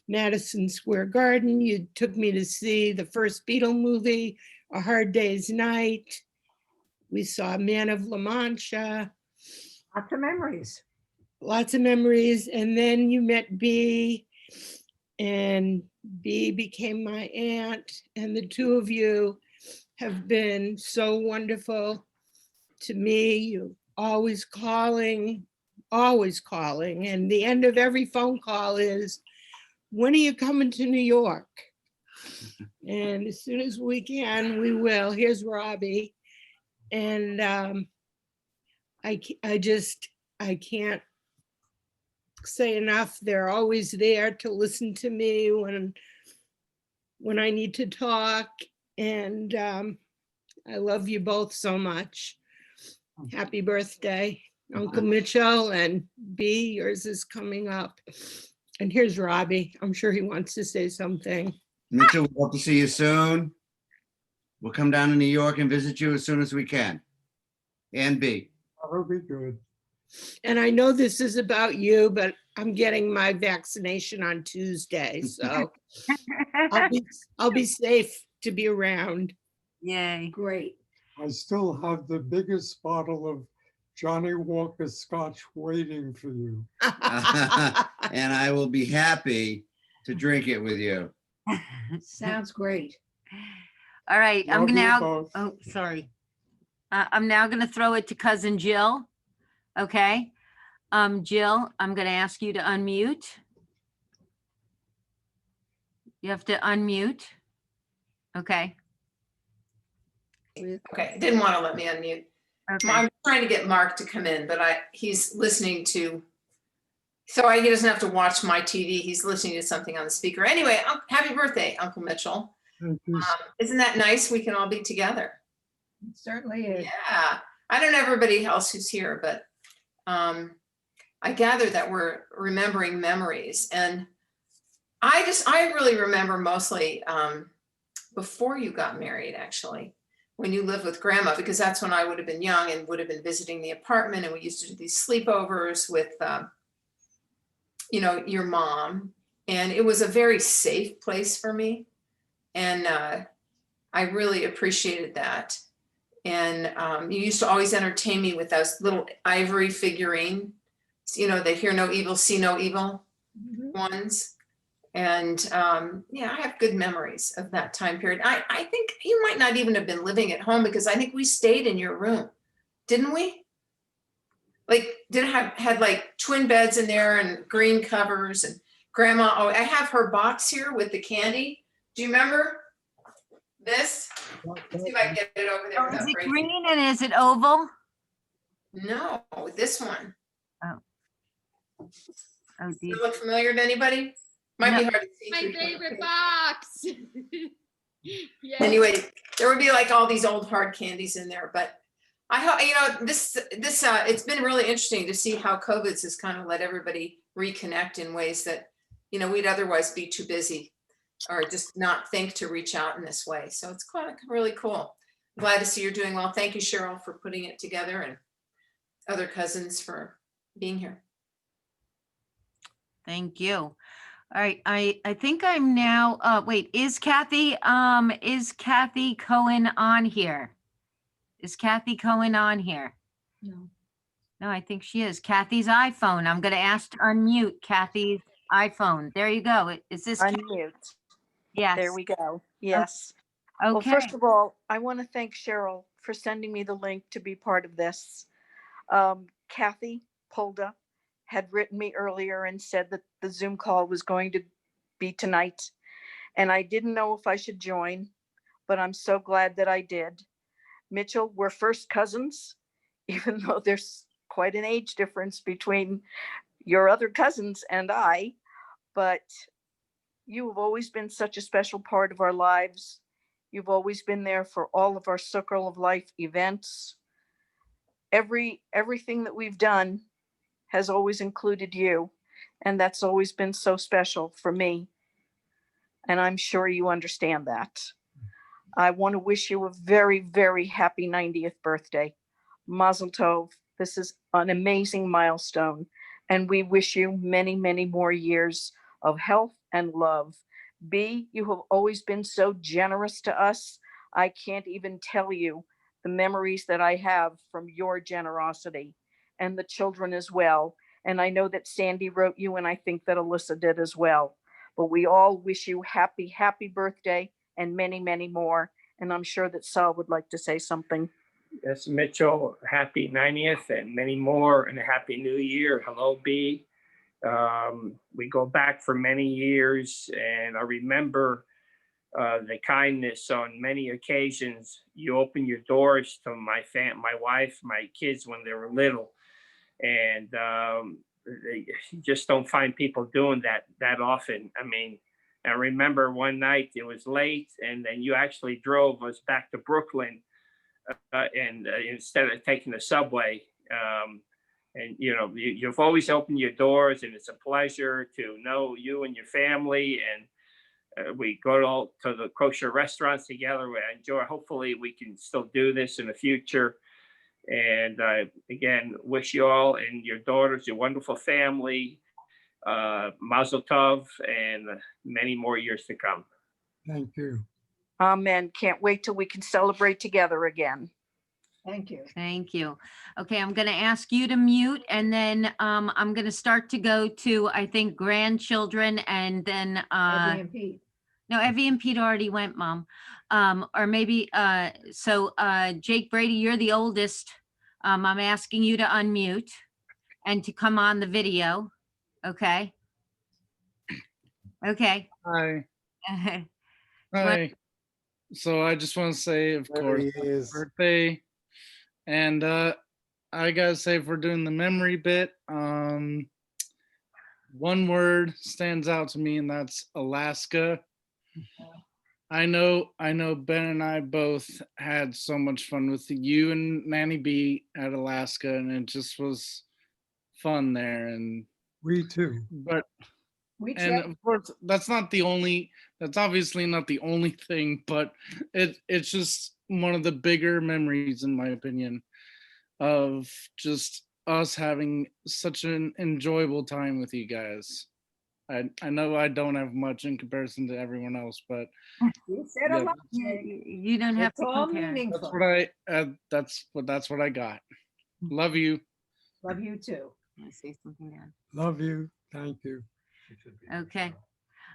Madison Square Garden. You took me to see the first Beatle movie, A Hard Day's Night. We saw Man of La Mancha. Lots of memories. Lots of memories. And then you met Bea, and Bea became my aunt. And the two of you have been so wonderful to me. You always calling. And the end of every phone call is, when are you coming to New York? And as soon as we can, we will. Here's Robbie. And I can't say enough. They're always there to listen to me when I need to talk. And I love you both so much. Happy birthday, Uncle Mitchell, and Bea, yours is coming up. And here's Robbie. I'm sure he wants to say something. Mitchell, we hope to see you soon. We'll come down to New York and visit you as soon as we can. And Bea. That'll be good. And I know this is about you, but I'm getting my vaccination on Tuesday, so I'll be safe to be around. Yay. Great. I still have the biggest bottle of Johnny Walker Scotch waiting for you. And I will be happy to drink it with you. Sounds great. All right, I'm Love you now, both. oh, sorry. I'm now gonna throw it to cousin Jill. Okay. Jill, I'm gonna ask you to unmute. You have to unmute. Okay. Okay, didn't want to let me unmute. Okay. I'm trying to get Mark to come in, but he's listening to, so he doesn't have to watch my TV. He's listening to something on the speaker. Anyway, happy birthday, Uncle Mitchell. Isn't that nice? We can all be together. It certainly is. Yeah, I don't know everybody else who's here, but I gather that we're remembering memories. And I really remember mostly before you got married, actually, when you lived with grandma, because that's when I would have been young and would have been visiting the apartment. And we used to do these sleepovers with, your mom. And it was a very safe place for me. And I really appreciated that. And you used to always entertain me with those little ivory figurine, they hear no evil, see no evil ones. And yeah, I have good memories of that time period. I think you might not even have been living at home, because I think we stayed in your room, didn't we? Like, had like twin beds in there and green covers, and grandma, oh, I have her box here with the candy. Do you remember this? Let's see if I can get it over there. Is without it breaking. green and is it oval? No, this one. Oh, Does it look familiar to anybody? Might be hard to see. My through here. favorite box. Yes. Anyway, there would be like all these old hard candies in there, but I hope, this it's been really interesting to see how COVID's has kind of let everybody reconnect in ways that, we'd otherwise be too busy or just not think to reach out in this way. So it's quite really cool. Glad to see you're doing well. Thank you, Cheryl, for putting it together, and other cousins for being here. thank you. All right, I think I'm now, wait, is Kathy Cohen on here? Is Kathy Cohen on here? No. No, I think she is. Kathy's iPhone. I'm going to ask to unmute Kathy's iPhone. There you go. Is this? Unmute. Yes. There we go. Yes. Okay. Well, first of all, I want to thank Cheryl for sending me the link to be part of this. Kathy Polda had written me earlier and said that the Zoom call was going to be tonight. And I didn't know if I should join, but I'm so glad that I did. Mitchell, we're first cousins, even though there's quite an age difference between your other cousins and I, but you have always been such a special part of our lives. You've always been there for all of our Circle of Life events. Everything that we've done has always included you, and that's always been so special for me. And I'm sure you understand that. I want to wish you a very, very happy 90th birthday. Mazel tov. This is an amazing milestone, and we wish you many, many more years of health and love. B, you have always been so generous to us. I can't even tell you the memories that I have from your generosity, and the children as well. And I know that Sandy wrote you, and I think that Alyssa did as well. But we all wish you happy, happy birthday and many, many more. And I'm sure that Sal would like to say something. Yes, Mitchell, happy 90th and many more, and a happy new year. Hello, B. We go back for many years, and I remember the kindness on many occasions. You open your doors to my wife, my kids when they were little, and you just don't find people doing that often. I mean, I remember one night it was late, and then you actually drove us back to Brooklyn, and instead of taking the subway. And you know, you've always opened your doors, and it's a pleasure to know you and your family. And we go to the kosher restaurants together. We enjoy. Hopefully, we can still do this in the future. And again, wish you all and your daughters, your wonderful family, Mazel Tov, and many more years to come. Thank you. Amen. Can't wait till we can celebrate together again. Thank you. Thank you. Okay, I'm going to ask you to mute, and then I'm going to start to go to, I think, grandchildren, and then Evie and Pete. no, Evie and Pete already went, Mom. Or maybe Jake Brady, you're the oldest. I'm asking you to unmute and to come on the video. Okay. Okay. Hi. Hi. So I just want to say, of course, happy birthday. And I gotta say, if we're doing the memory bit, one word stands out to me, and that's Alaska. I know Ben and I both had so much fun with you and Nanny B at Alaska, and it just was fun there. And we too. But We and of course, that's obviously not the only thing, but it's just one of the bigger memories, in my opinion, of just us having such an enjoyable time with you guys. I know I don't have much in comparison to everyone else, but You said a lot. You don't have It's to all compare. meaningful. that's what I got. Love you. Love you too. Want to say something, Dad? Love you. Thank you. Okay.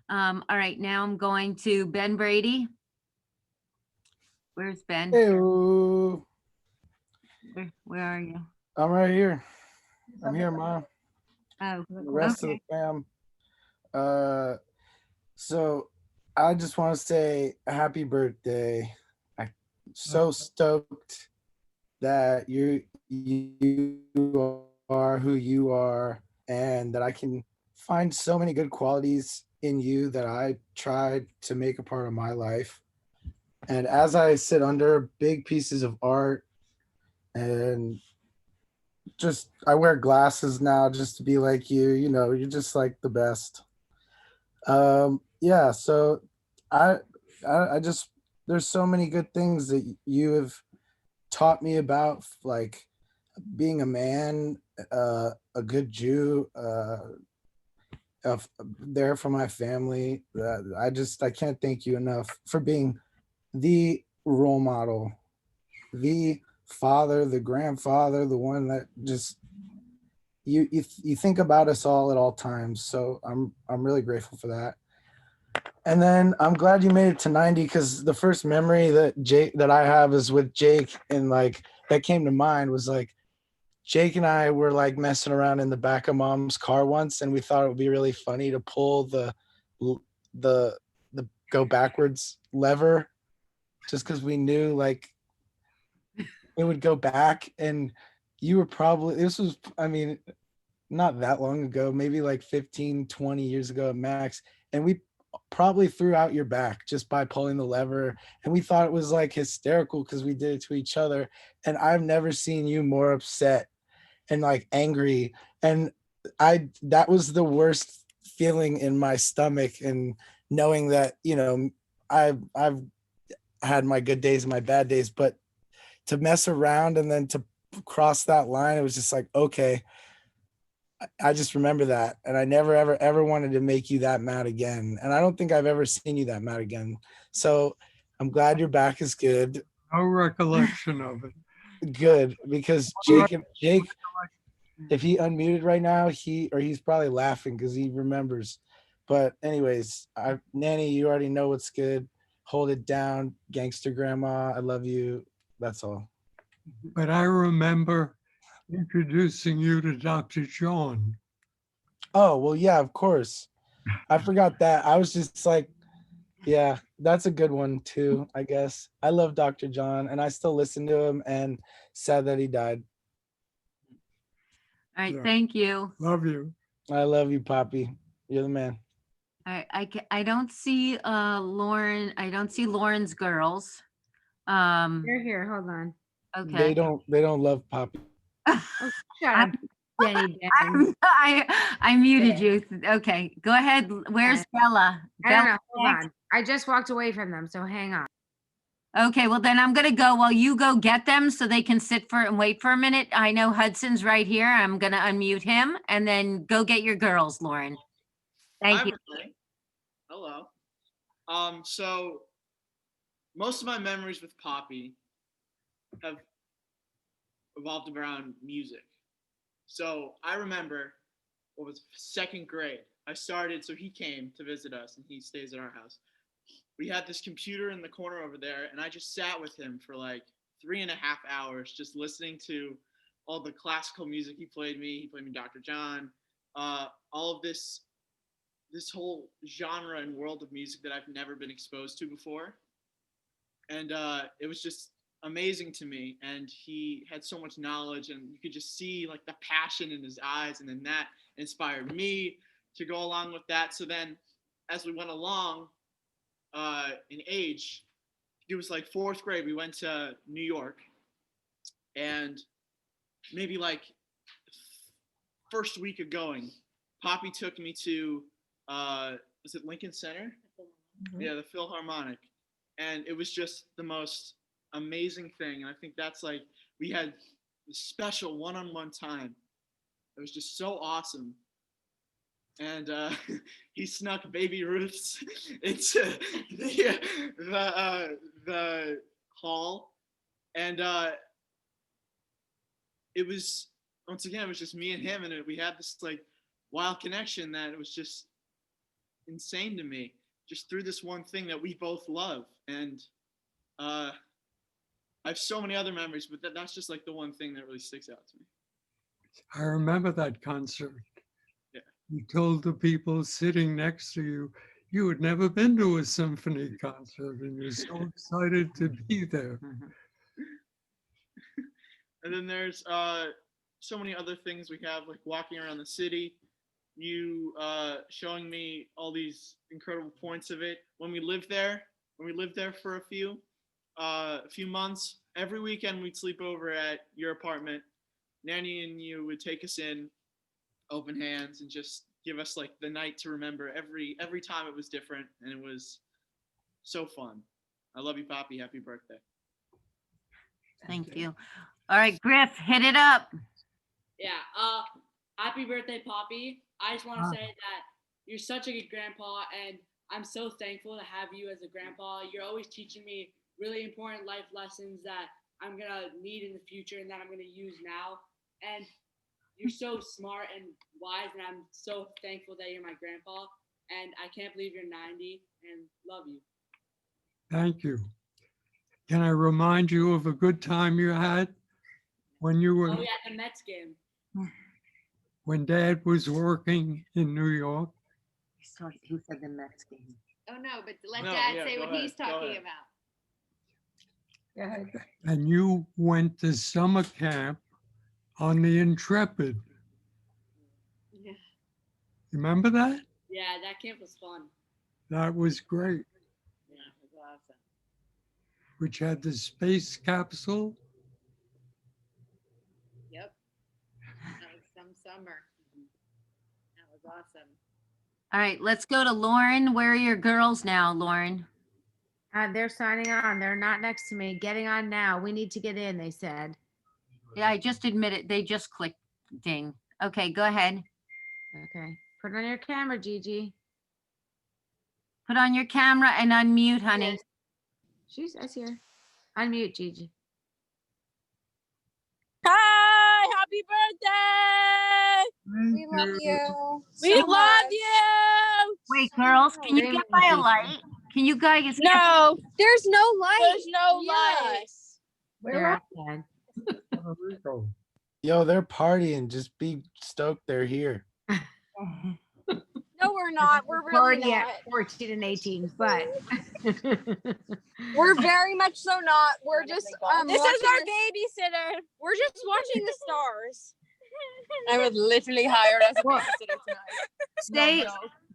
All right, now I'm going to Ben Brady. Where's Ben? Hello. Where are you? I'm right here. I'm here, Mom. Oh, The rest okay. of the fam. So I just want to say happy birthday. I'm so stoked that you are who you are, and that I can find so many good qualities in you that I tried to make a part of my life. And as I sit under big pieces of art, and just I wear glasses now just to be like you, you're just like the best. Yeah, so I just, there's so many good things that you have taught me about, like being a man, a good Jew, there for my family. I can't thank you enough for being the role model, the father, the grandfather, the one that just you think about us all at all times. So I'm really grateful for that. And then I'm glad you made it to 90, because the first memory that I have is with Jake, and like that came to mind was like Jake and I were like messing around in the back of Mom's car once, and we thought it would be really funny to pull the go backwards lever, just because we knew like it would go back. And you were probably, this was, I mean, not that long ago, maybe like 15, 20 years ago at max. And we probably threw out your back just by pulling the lever. And we thought it was like hysterical because we did it to each other. And I've never seen you more upset and like angry. And that was the worst feeling in my stomach. And knowing that, I've had my good days and my bad days, but to mess around and then to cross that line, it was just like, okay, I just remember that. And I never, ever, ever wanted to make you that mad again. And I don't think I've ever seen you that mad again. So I'm glad your back is good. No recollection of it. Good, because Jake, if he unmuted right now, he's probably laughing because he remembers. But anyways, Nanny, you already know what's good. Hold it down, gangster grandma. I love you. That's all. But I remember introducing you to Dr. John. Oh, well, yeah, of course. I forgot that. I was just like, yeah, that's a good one too, I guess. I love Dr. John and I still listen to him, and sad that he died. All right, Yeah. thank you. Love you. I love you, Poppy. You're the man. I don't see Lauren. I don't see Lauren's girls. They're here, hold on. Okay. They don't love Poppy. Shut up, Jenny Dan. I muted you. Okay, go ahead. Where's Bella? I don't know, Bella, hold on. I just walked away from them, so hang on. Okay, well then I'm gonna go while you go get them so they can sit for and wait for a minute. I know Hudson's right here. I'm gonna unmute him and then go get your girls, Lauren. Thank Hi, you. everybody. Hello. So most of my memories with Poppy have revolved around music. So I remember what was second grade. So he came to visit us and he stays at our house. We had this computer in the corner over there and I just sat with him for like 3.5 hours, just listening to all the classical music he played me Dr. John, all of this whole genre and world of music that I've never been exposed to before. And it was just amazing to me. And he had so much knowledge and you could just see like the passion in his eyes. And then that inspired me to go along with that. So then as we went along in age, it was like 4th grade, we went to New York, and maybe like first week of going, Poppy took me to was it Lincoln Center? Mm-hmm. Yeah, the Philharmonic. And it was just the most amazing thing. And I think that's like, we had a special one-on-one time. It was just so awesome. And he snuck Baby Ruth's into the hall. And it was, once again, it was just me and him. And we had this like wild connection that it was just insane to me, just through this one thing that we both love. And I have so many other memories, but that's just like the one thing that really sticks out to me. I remember that concert. Yeah. You told the people sitting next to you, you had never been to a symphony concert and you're so excited to be there. And then there's so many other things we have, like walking around the city, you showing me all these incredible points of it. When we lived there for a few months, every weekend we'd sleep over at your apartment. Nanny and you would take us in, open hands, and just give us like the night to remember. Every time it was different, and it was so fun. I love you, Poppy. Happy birthday. Thank you. All right, Griff, hit it up. Yeah. Happy birthday, Poppy. I just want to say that you're such a good grandpa, and I'm so thankful to have you as a grandpa. You're always teaching me really important life lessons that I'm going to need in the future and that I'm going to use now. And you're so smart and wise, and I'm so thankful that you're my grandpa. And I can't believe you're 90, and love you. Thank you. Can I remind you of a good time you had when you were, Oh, yeah, the Mets game. when Dad was working in New York? He said the Mets game. Oh, no, but let No, Dad yeah, say go what ahead, he's go talking ahead. about. Go ahead. And you went to summer camp on the Intrepid. Yeah. Remember that? Yeah, that camp was fun. That was great, Yeah, it was awesome. which had the space capsule. Yep. That was some summer. That was awesome. All right, let's go to Lauren. Where are your girls now, Lauren? They're signing on. They're not next to me. Getting on now. We need to get in, they said. Yeah, I just admitted, they just clicked ding. Okay, go ahead. Okay. Put on your camera, Gigi. Put on your camera and unmute, honey. I see her. Unmute, Gigi. Hi, happy birthday! We love you. We love you. Wait, girls, can you get by a light? Can you guys? get- No, there's no light. There's no light. They're outside. Yo, they're partying. Just be stoked they're here. No, we're not. We're really Already not. at 14 and 18, but We're very much so not. We're just this is watching our babysitter. We're just watching the stars. I was literally hired as a babysitter tonight. say,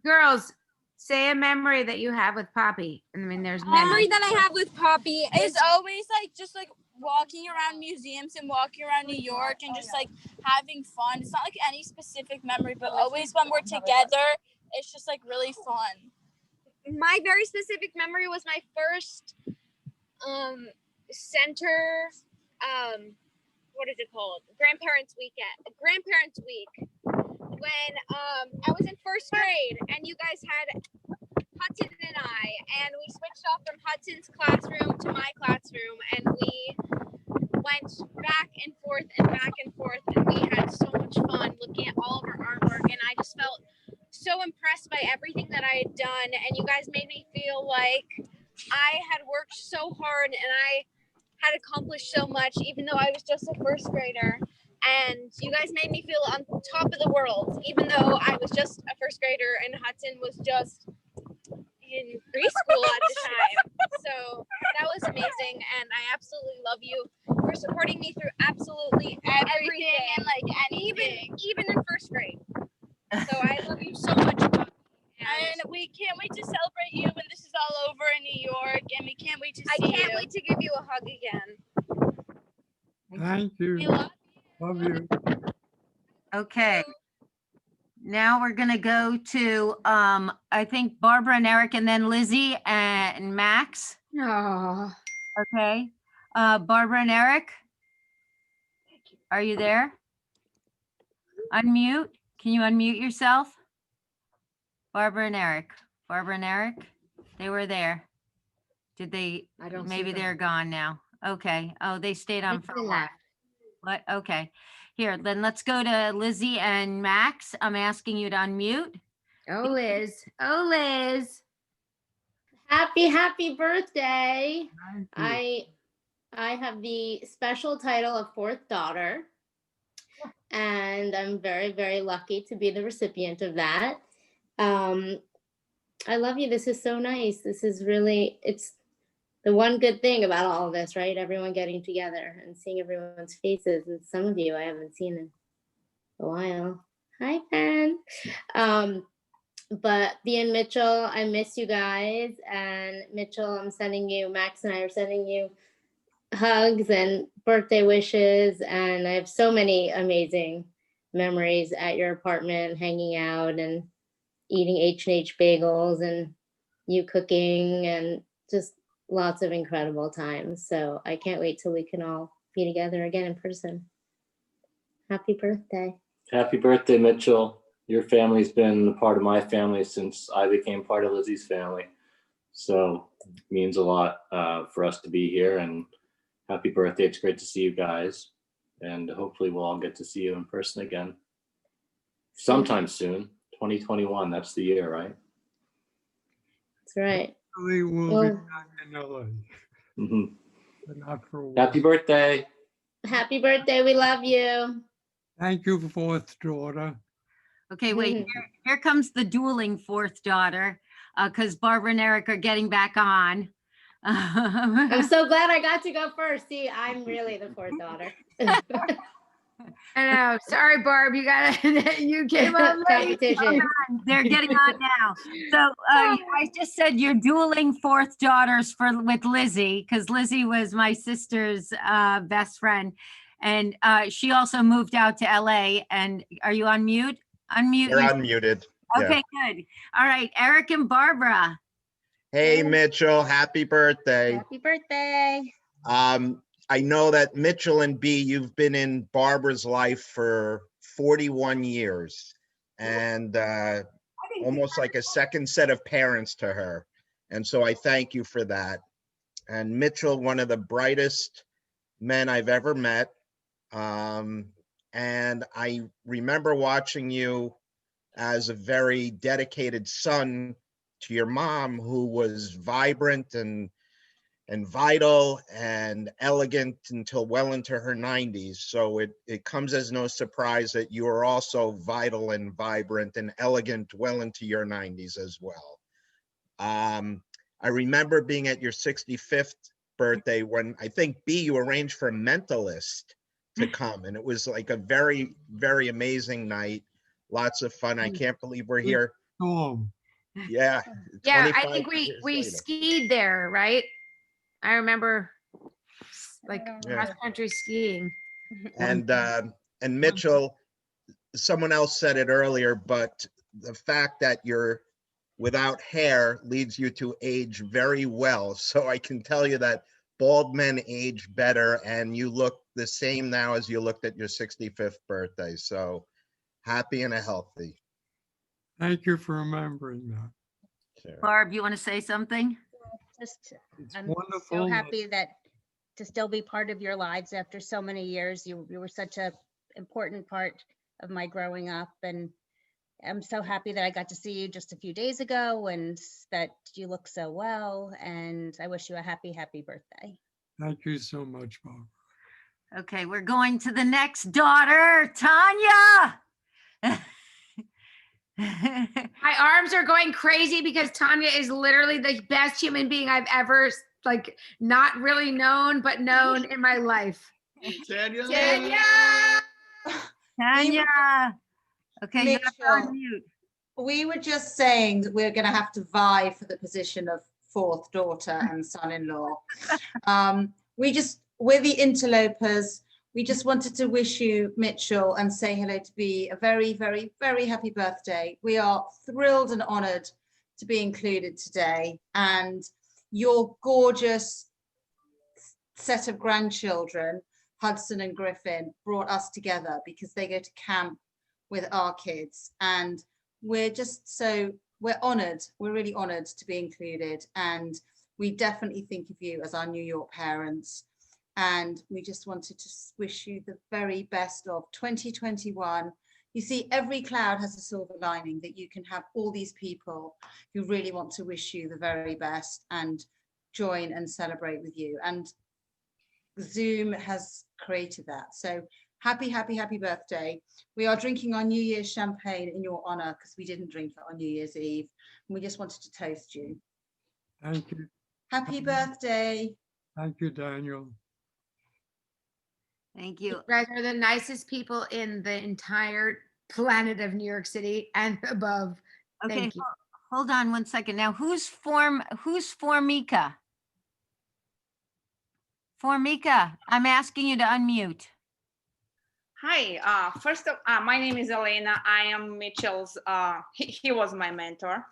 girls, say a memory that you have with Poppy. I mean, there's Memory many. that I have with Poppy is always like just like walking around museums and walking around New York and just like having fun. It's not like any specific memory, but always when we're together, it's just like really fun. My very specific memory was my first center what is it called? Grandparents week. When I was in first grade and you guys had Hudson and I, and we switched off from Hudson's classroom to my classroom, and we went back and forth, and we had so much fun looking at all of our artwork, and I just felt so impressed by everything that I had done, and you guys made me feel like I had worked so hard and I had accomplished so much, even though I was just a first grader. And you guys made me feel on top of the world, even though I was just a first grader and Hudson was just in preschool at the time. So that was amazing, and I absolutely love you for supporting me through absolutely everything and like anything, even in first grade. So I love you so much, Poppy. And we can't wait to celebrate you when this is all over in New York, and we can't wait to see you. I can't wait to give you a hug again. Thank you. We love Love you. Okay. Now we're gonna go to, I think Barbara and Eric, and then Lizzie and Max. Oh. Okay. Barbara and Eric? Are you there? Unmute. Can you unmute yourself? Barbara and Eric. Barbara and Eric? They were there. Did they? I don't see Maybe them. they're gone now. Okay. Oh, they stayed on for a while. What? Okay. Here, then let's go to Lizzie and Max. I'm asking you to unmute. Oh, Liz. Oh, Liz. Happy birthday. I have the special title of fourth daughter, and I'm very, very lucky to be the recipient of that. I love you. This is so nice. This is really, it's the one good thing about all of this, right? Everyone getting together and seeing everyone's faces, and some of you I haven't seen in a while. Hi, Pen. But Bea and Mitchell, I miss you guys. And Mitchell, Max and I are sending you hugs and birthday wishes. And I have so many amazing memories at your apartment, hanging out and eating H&H bagels and you cooking, and just lots of incredible times. So I can't wait till we can all be together again in person. Happy birthday. Happy birthday, Mitchell. Your family's been a part of my family since I became part of Lizzie's family. So it means a lot for us to be here, and happy birthday. It's great to see you guys. And hopefully we'll all get to see you in person again sometime soon. 2021, that's the year, right? That's right. We will be Well, back in LA, Mhm. but not for a while. Happy birthday. happy birthday. We love you. Thank you, fourth daughter. Okay, wait, here comes the dueling fourth daughter, because Barbara and Eric are getting back on. I'm so glad I got to go first. See, I'm really the fourth daughter. I know. Sorry, Barb. You came on late. Competition. They're getting on now. So I just said you're dueling fourth daughters with Lizzie, because Lizzie was my sister's best friend. And she also moved out to LA. And are you on mute? Unmute. You're unmuted. Yeah. Okay, good. All right, Eric and Barbara. Hey, Mitchell, happy birthday. Happy birthday. I know that Mitchell and B, you've been in Barbara's life for 41 years and almost like a second set of parents to her. And so I thank you for that. And Mitchell, one of the brightest men I've ever met. And I remember watching you as a very dedicated son to your mom, who was vibrant and vital and elegant until well into her 90s. So it comes as no surprise that you are also vital and vibrant and elegant well into your 90s as well. I remember being at your 65th birthday when I think B, you arranged for a mentalist to come, and it was like a very, very amazing night. Lots of fun. I can't believe we're here. Yeah. Yeah, I 25 think we years later. skied there, right? I remember like Yeah. cross country skiing. And Mitchell, someone else said it earlier, but the fact that you're without hair leads you to age very well. So I can tell you that bald men age better, and you look the same now as you looked at your 65th birthday. So happy and healthy. Thank you for remembering that. Barb, you want to say something? Just, It's I'm wonderful so that- happy that to still be part of your lives after so many years. You were such a important part of my growing up, and I'm so happy that I got to see you just a few days ago and that you look so well. And I wish you a happy, happy birthday. Thank you so much, Bob. Okay, we're going to the next daughter, Tanya. My arms are going crazy because Tanya is literally the best human being I've ever like not really known, but known in my life. Tanya. Tanya. Okay, you have to Mitchell, unmute. we were just saying that we're going to have to vie for the position of fourth daughter and son-in-law. We're the interlopers. We just wanted to wish you, Mitchell, and say hello to B, a very, very, very happy birthday. We are thrilled and honored to be included today. And your gorgeous set of grandchildren, Hudson and Griffin, brought us together because they go to camp with our kids. And we're honored. We're really honored to be included. And we definitely think of you as our New York parents. And we just wanted to wish you the very best of 2021. You see, every cloud has a silver lining, that you can have all these people who really want to wish you the very best and join and celebrate with you. And Zoom has created that. So happy, happy, happy birthday. We are drinking our New Year's champagne in your honor because we didn't drink it on New Year's Eve. And we just wanted to toast you. Thank you. Happy birthday. Thank you, Daniel. Thank you. You guys are the nicest people in the entire planet of New York City and above. Okay, Thank you. hold on one second. Now, who's Formika? Formika, I'm asking you to unmute. Hi, my name is Elena. I am Mitchell's, he was my mentor.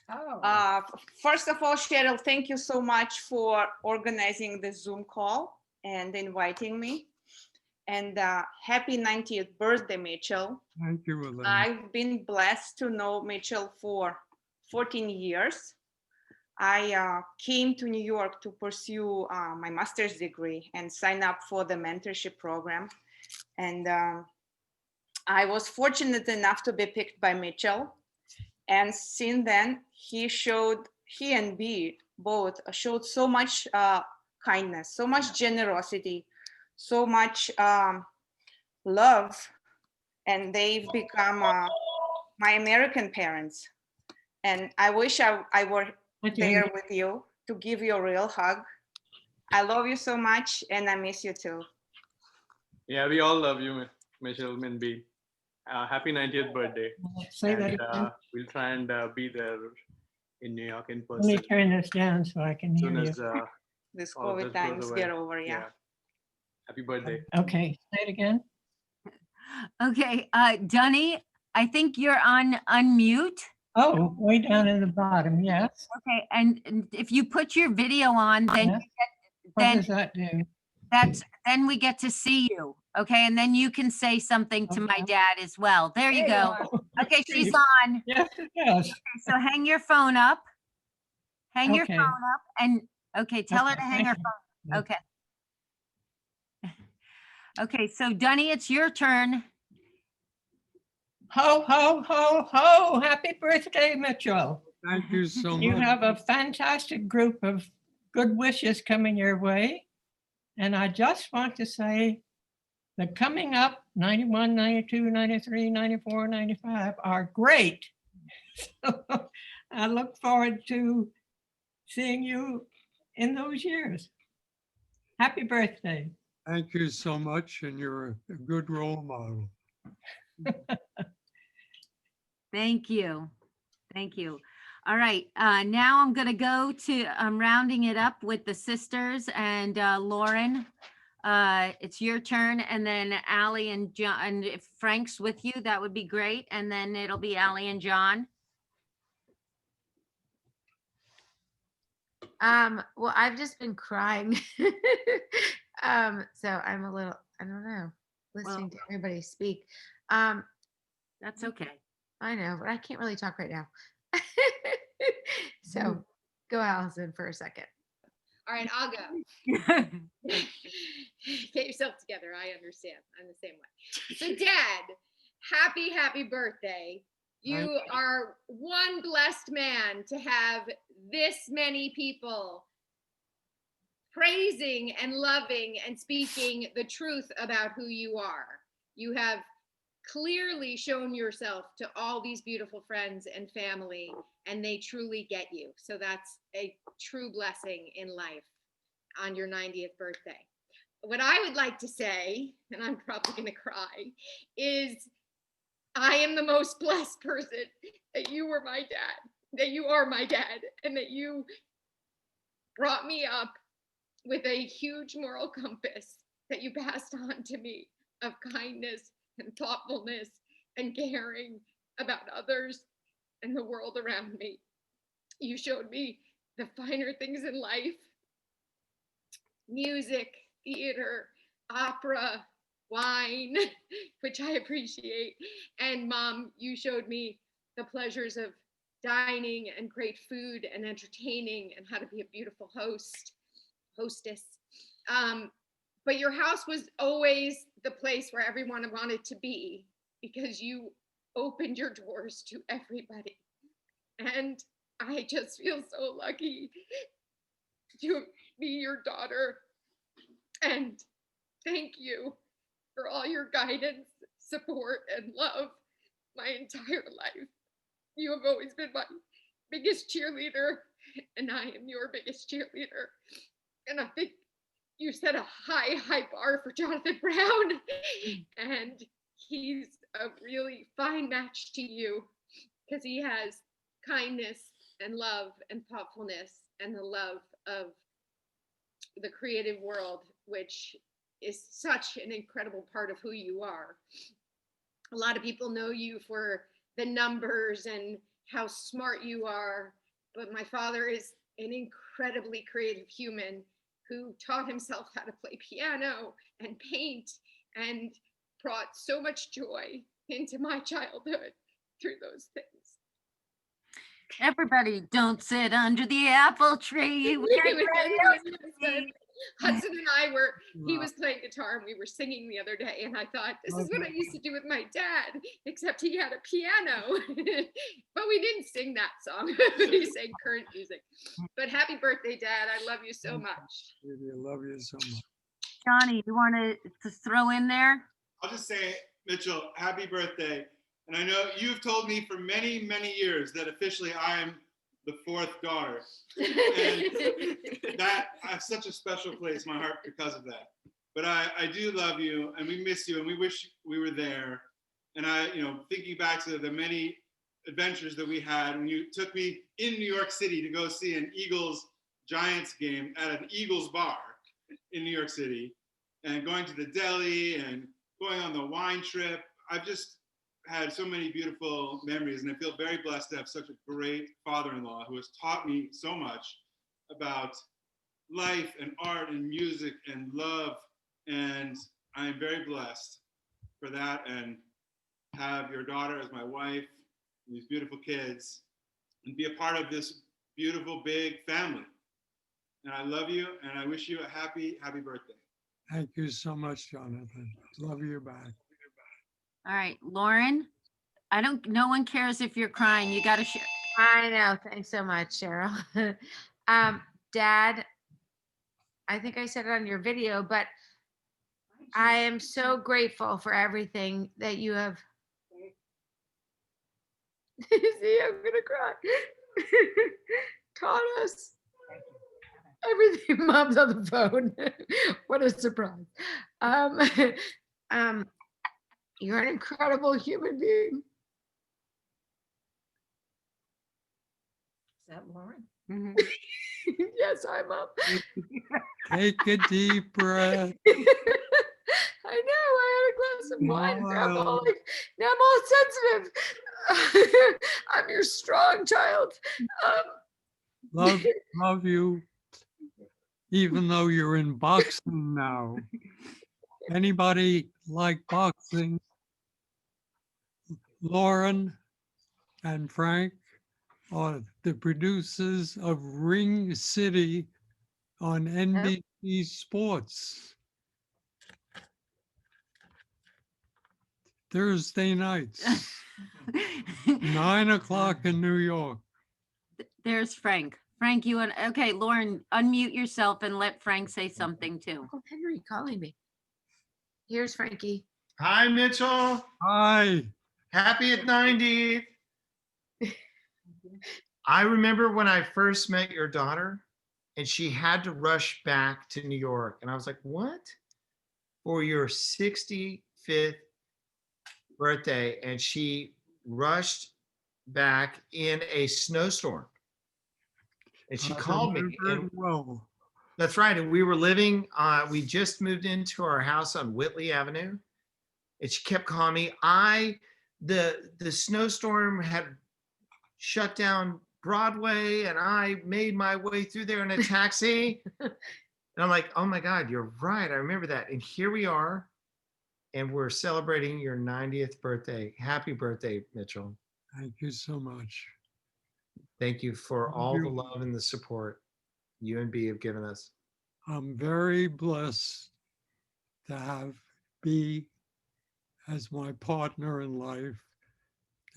Oh. First of all, Cheryl, thank you so much for organizing the Zoom call and inviting me. And happy 90th birthday, Mitchell. Thank you, Elena. I've been blessed to know Mitchell for 14 years. I came to New York to pursue my master's degree and sign up for the mentorship program. And I was fortunate enough to be picked by Mitchell. And since then, he and B both showed so much kindness, so much generosity, so much love, and they've become my American parents. And I wish I were there with you to give you a real hug. I love you so much, and I miss you too. Yeah, we all love you, Mitchell Minby. Happy 90th birthday. Say that And, again. we'll try and be there in New York in Let me person. turn this down so I can As hear soon you. as This all of COVID this times goes get away. over, yeah. Happy birthday. Okay, say it again. Okay, Dunny, I think you're on unmute. Oh, way down at the bottom, yes. Okay, and if you put your video on, then Yeah. What then does that do? then we get to see you. Okay, and then you can say something to my dad as well. There you go. Okay, she's on. Yes, it does. Okay, so hang your phone up. Hang your Okay. phone up and okay, tell her to Okay, hang her thank you. phone. Okay. Okay, so Dunny, it's your turn. Ho, ho, ho, ho. Happy birthday, Mitchell. Thank you so You much. have a fantastic group of good wishes coming your way. And I just want to say that coming up 91, 92, 93, 94, 95 are great. So I look forward to seeing you in those years. Happy birthday. Thank you so much, and you're a good role model. Thank you. Thank you. All right, now I'm gonna go to, I'm rounding it up with the sisters and Lauren. It's your turn, and then Allie and John, and if Frank's with you, that would be great. And then it'll be Allie and John. Well, I've just been crying. So I'm a little, I don't know, listening to everybody speak. That's okay. I know, but I can't really talk right now. So go Allison for a second. All right, I'll go. Get yourself together. I understand. I'm the same way. So, Dad, happy birthday. You are one blessed man to have this many people praising and loving and speaking the truth about who you are. You have clearly shown yourself to all these beautiful friends and family, and they truly get you. So that's a true blessing in life on your 90th birthday. What I would like to say, and I'm probably going to cry, is I am the most blessed person that you were my dad, that you are my dad, and that you brought me up with a huge moral compass that you passed on to me of kindness and thoughtfulness and caring about others and the world around me. You showed me the finer things in life: music, theater, opera, wine, which I appreciate. And Mom, you showed me the pleasures of dining and great food and entertaining and how to be a beautiful hostess. But your house was always the place where everyone wanted to be because you opened your doors to everybody. And I just feel so lucky to be your daughter. And thank you for all your guidance, support, and love my entire life. You have always been my biggest cheerleader, and I am your biggest cheerleader. And I think you set a high bar for Jonathan Brown, and he's a really fine match to you because he has kindness and love and thoughtfulness and the love of the creative world, which is such an incredible part of who you are. A lot of people know you for the numbers and how smart you are, but my father is an incredibly creative human who taught himself how to play piano and paint and brought so much joy into my childhood through those things. Everybody, don't sit under the apple tree. Hudson and I were, he was playing guitar and we were singing the other day, and I thought, this is what I used to do with my dad, except he had a piano. But we didn't sing that song. We sang current music. But happy birthday, Dad. I love you so much. I love you so much. Johnny, you want to throw in there? I'll just say, Mitchell, happy birthday. And I know you've told me for many, many years that officially I am the fourth daughter. And that I have such a special place in my heart because of that. But I do love you, and we miss you, and we wish we were there. And I, thinking back to the many adventures that we had when you took me in New York City to go see an Eagles-Giants game at an Eagles bar in New York City, and going to the deli and going on the wine trip. had so many beautiful memories, and I feel very blessed to have such a great father-in-law who has taught me so much about life and art and music and love. And I'm very blessed for that, and have your daughter as my wife, and these beautiful kids, and be a part of this beautiful big family. And I love you, and I wish you a happy birthday. Thank you so much, Jonathan. Love you back. All right, Lauren, no one cares if you're crying. You got to share. I know. Thanks so much, Cheryl. Dad, I think I said it on your video, but I am so grateful for everything that you have. See, I'm gonna cry. Taught us everything. Mom's on the phone. What a surprise. You're an incredible human being. Is that Lauren? Yes, I'm up. Take a deep breath. I know. I had a glass of wine. Now I'm all, Wow. now I'm all sensitive. I'm your strong child. Love you, even though you're in boxing now. Anybody like boxing? Lauren and Frank are the producers of Ring City on NBC Sports. Thursday nights, 9 o'clock in New York. There's Frank. Frank, okay, Lauren, unmute yourself and let Frank say something too. Uncle Henry calling me. Here's Frankie. Hi, Mitchell. Hi. Happy at 90. I remember when I first met your daughter and she had to rush back to New York. And I was like, what? For your 65th birthday. And she rushed back in a snowstorm. And she called me. And well. That's right. And we were living, we just moved into our house on Whitley Avenue. And she kept calling me. The snowstorm had shut down Broadway, and I made my way through there in a taxi. And I'm like, oh my God, you're right. I remember that. And here we are, and we're celebrating your 90th birthday. Happy birthday, Mitchell. Thank you so much. Thank you for all the love and the support you and B have given us. I'm very blessed to have B as my partner in life,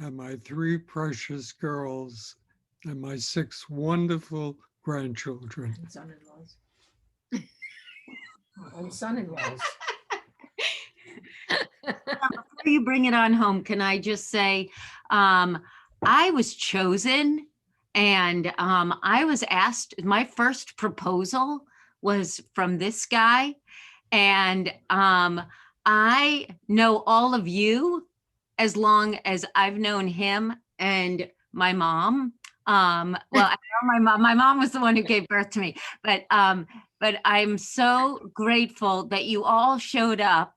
and my 3 precious girls, and my 6 wonderful grandchildren. And son-in-laws. And son-in-laws. Before you bring it on home, can I just say, I was chosen, and I was asked, my first proposal was from this guy, and I know all of you as long as I've known him and my mom. Well, I know my mom was the one who gave birth to me, but I'm so grateful that you all showed up,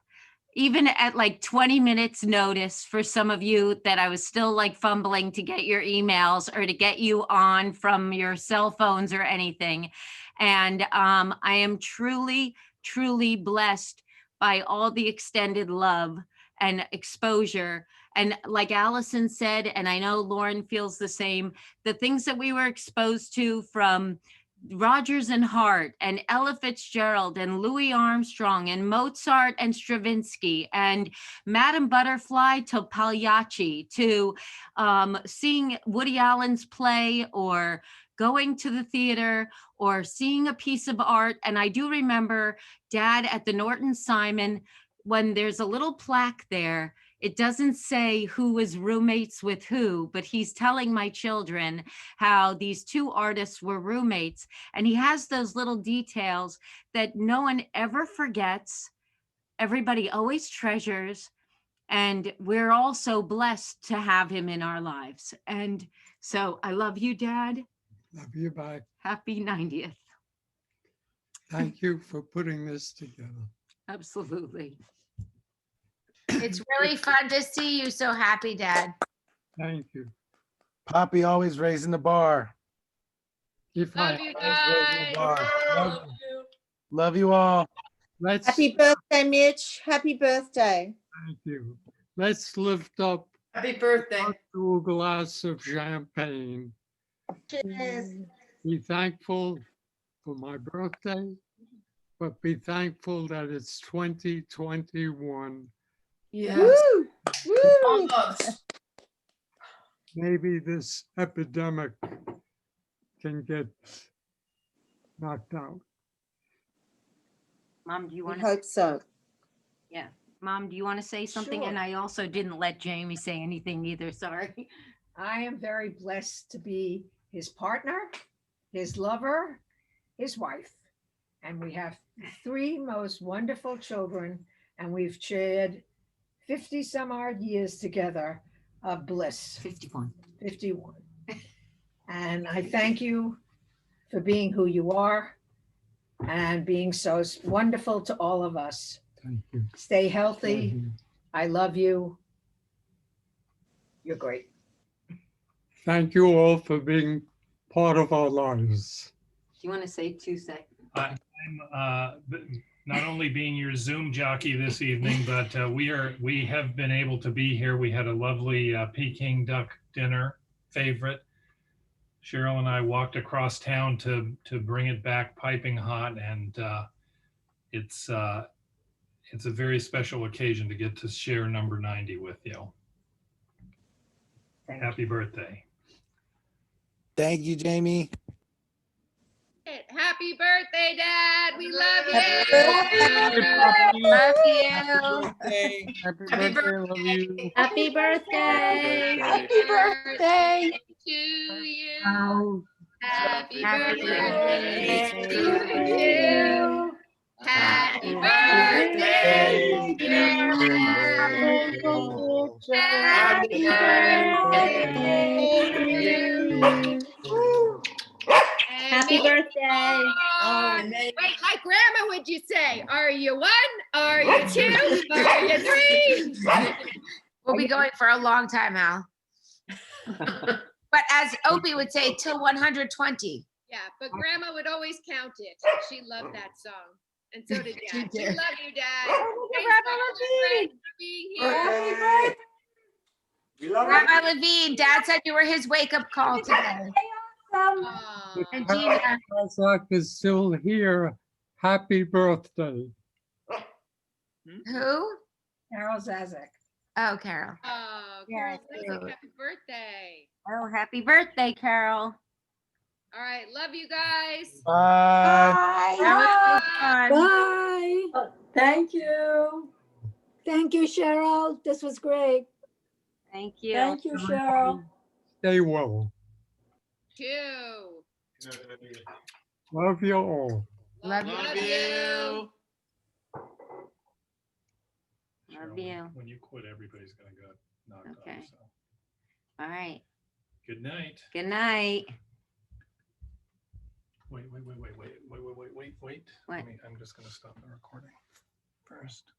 even at like 20 minutes notice for some of you that I was still like fumbling to get your emails or to get you on from your cell phones or anything. And I am truly, truly blessed by all the extended love and exposure. And like Allison said, and I know Lauren feels the same, the things that we were exposed to from Rodgers and Hart and Ella Fitzgerald and Louis Armstrong and Mozart and Stravinsky and Madame Butterfly to Pagliacci to seeing Woody Allen's play or going to the theater or seeing a piece of art. And I do remember Dad at the Norton Simon, when there's a little plaque there, it doesn't say who was roommates with who, but he's telling my children how these 2 artists were roommates. And he has those little details that no one ever forgets. Everybody always treasures. And we're all so blessed to have him in our lives. And so I love you, Dad. Love you back. Happy 90th. Thank you for putting this together. Absolutely. It's really fun to see you so happy, Dad. Thank you. Poppy always raising the bar. If Love I, you Always raising the bar. guys. Love you all. let's, Happy birthday, Mitch. Happy birthday. thank you. Let's lift up Happy birthday. to a glass of champagne. Cheers. Be thankful for my birthday, but be thankful that it's 2021. Woo! Woo! Maybe this epidemic can get knocked out. Mom, do you We want to? hope so. Yeah. Mom, do you want to say something? Sure. And I also didn't let Jamie say anything either. Sorry. I am very blessed to be his partner, his lover, his wife. And we have 3 most wonderful children, and we've shared 50 some odd years together of bliss. 51. 51. And I thank you for being who you are and being so wonderful to all of us. Thank you. Stay healthy. I love you. You're great. Thank you all for being part of our lives. Do you want to say 2 seconds? I'm not only being your Zoom jockey this evening, but we have been able to be here. We had a lovely Peking duck dinner, favorite. Cheryl and I walked across town to bring it back piping hot, and it's a very special occasion to get to share number 90 with you. Happy birthday. Thank you, Jamie. Happy birthday, Dad. We love you. Love you. Happy birthday, love you. Happy birthday. Happy birthday to you. Happy birthday to you. Happy birthday, dear Dad. Happy birthday to you. Happy birthday. Wait, like Grandma would you say? Are you 1? Are you 2? Are you 3? We'll be going for a long time, Al. But as Opie would say, till 120. Yeah, but Grandma would always count it. She loved that song. And so did She Dad. We did. love you, Dad. Oh, Thanks, Grandma Grandma, for being here. Grandma Levine, Dad said you were his wake-up call today. And Gina. Kazakh is still here. Happy birthday. Who? Carol Zazek. Oh, Carol. Oh, Yeah, Carol, too. happy birthday. Oh, happy birthday, Carol. All right, love you guys. Bye. That was Bye. Thank you. Thank you, Cheryl. This was great. Thank you. Thank you, Cheryl. Stay well. Two. Love you all. Love you. Love you. Love you. When you quit, everybody's gonna go knocked Okay. out. So. All right. Good night. Good night. Wait. What? I'm just gonna stop the recording first.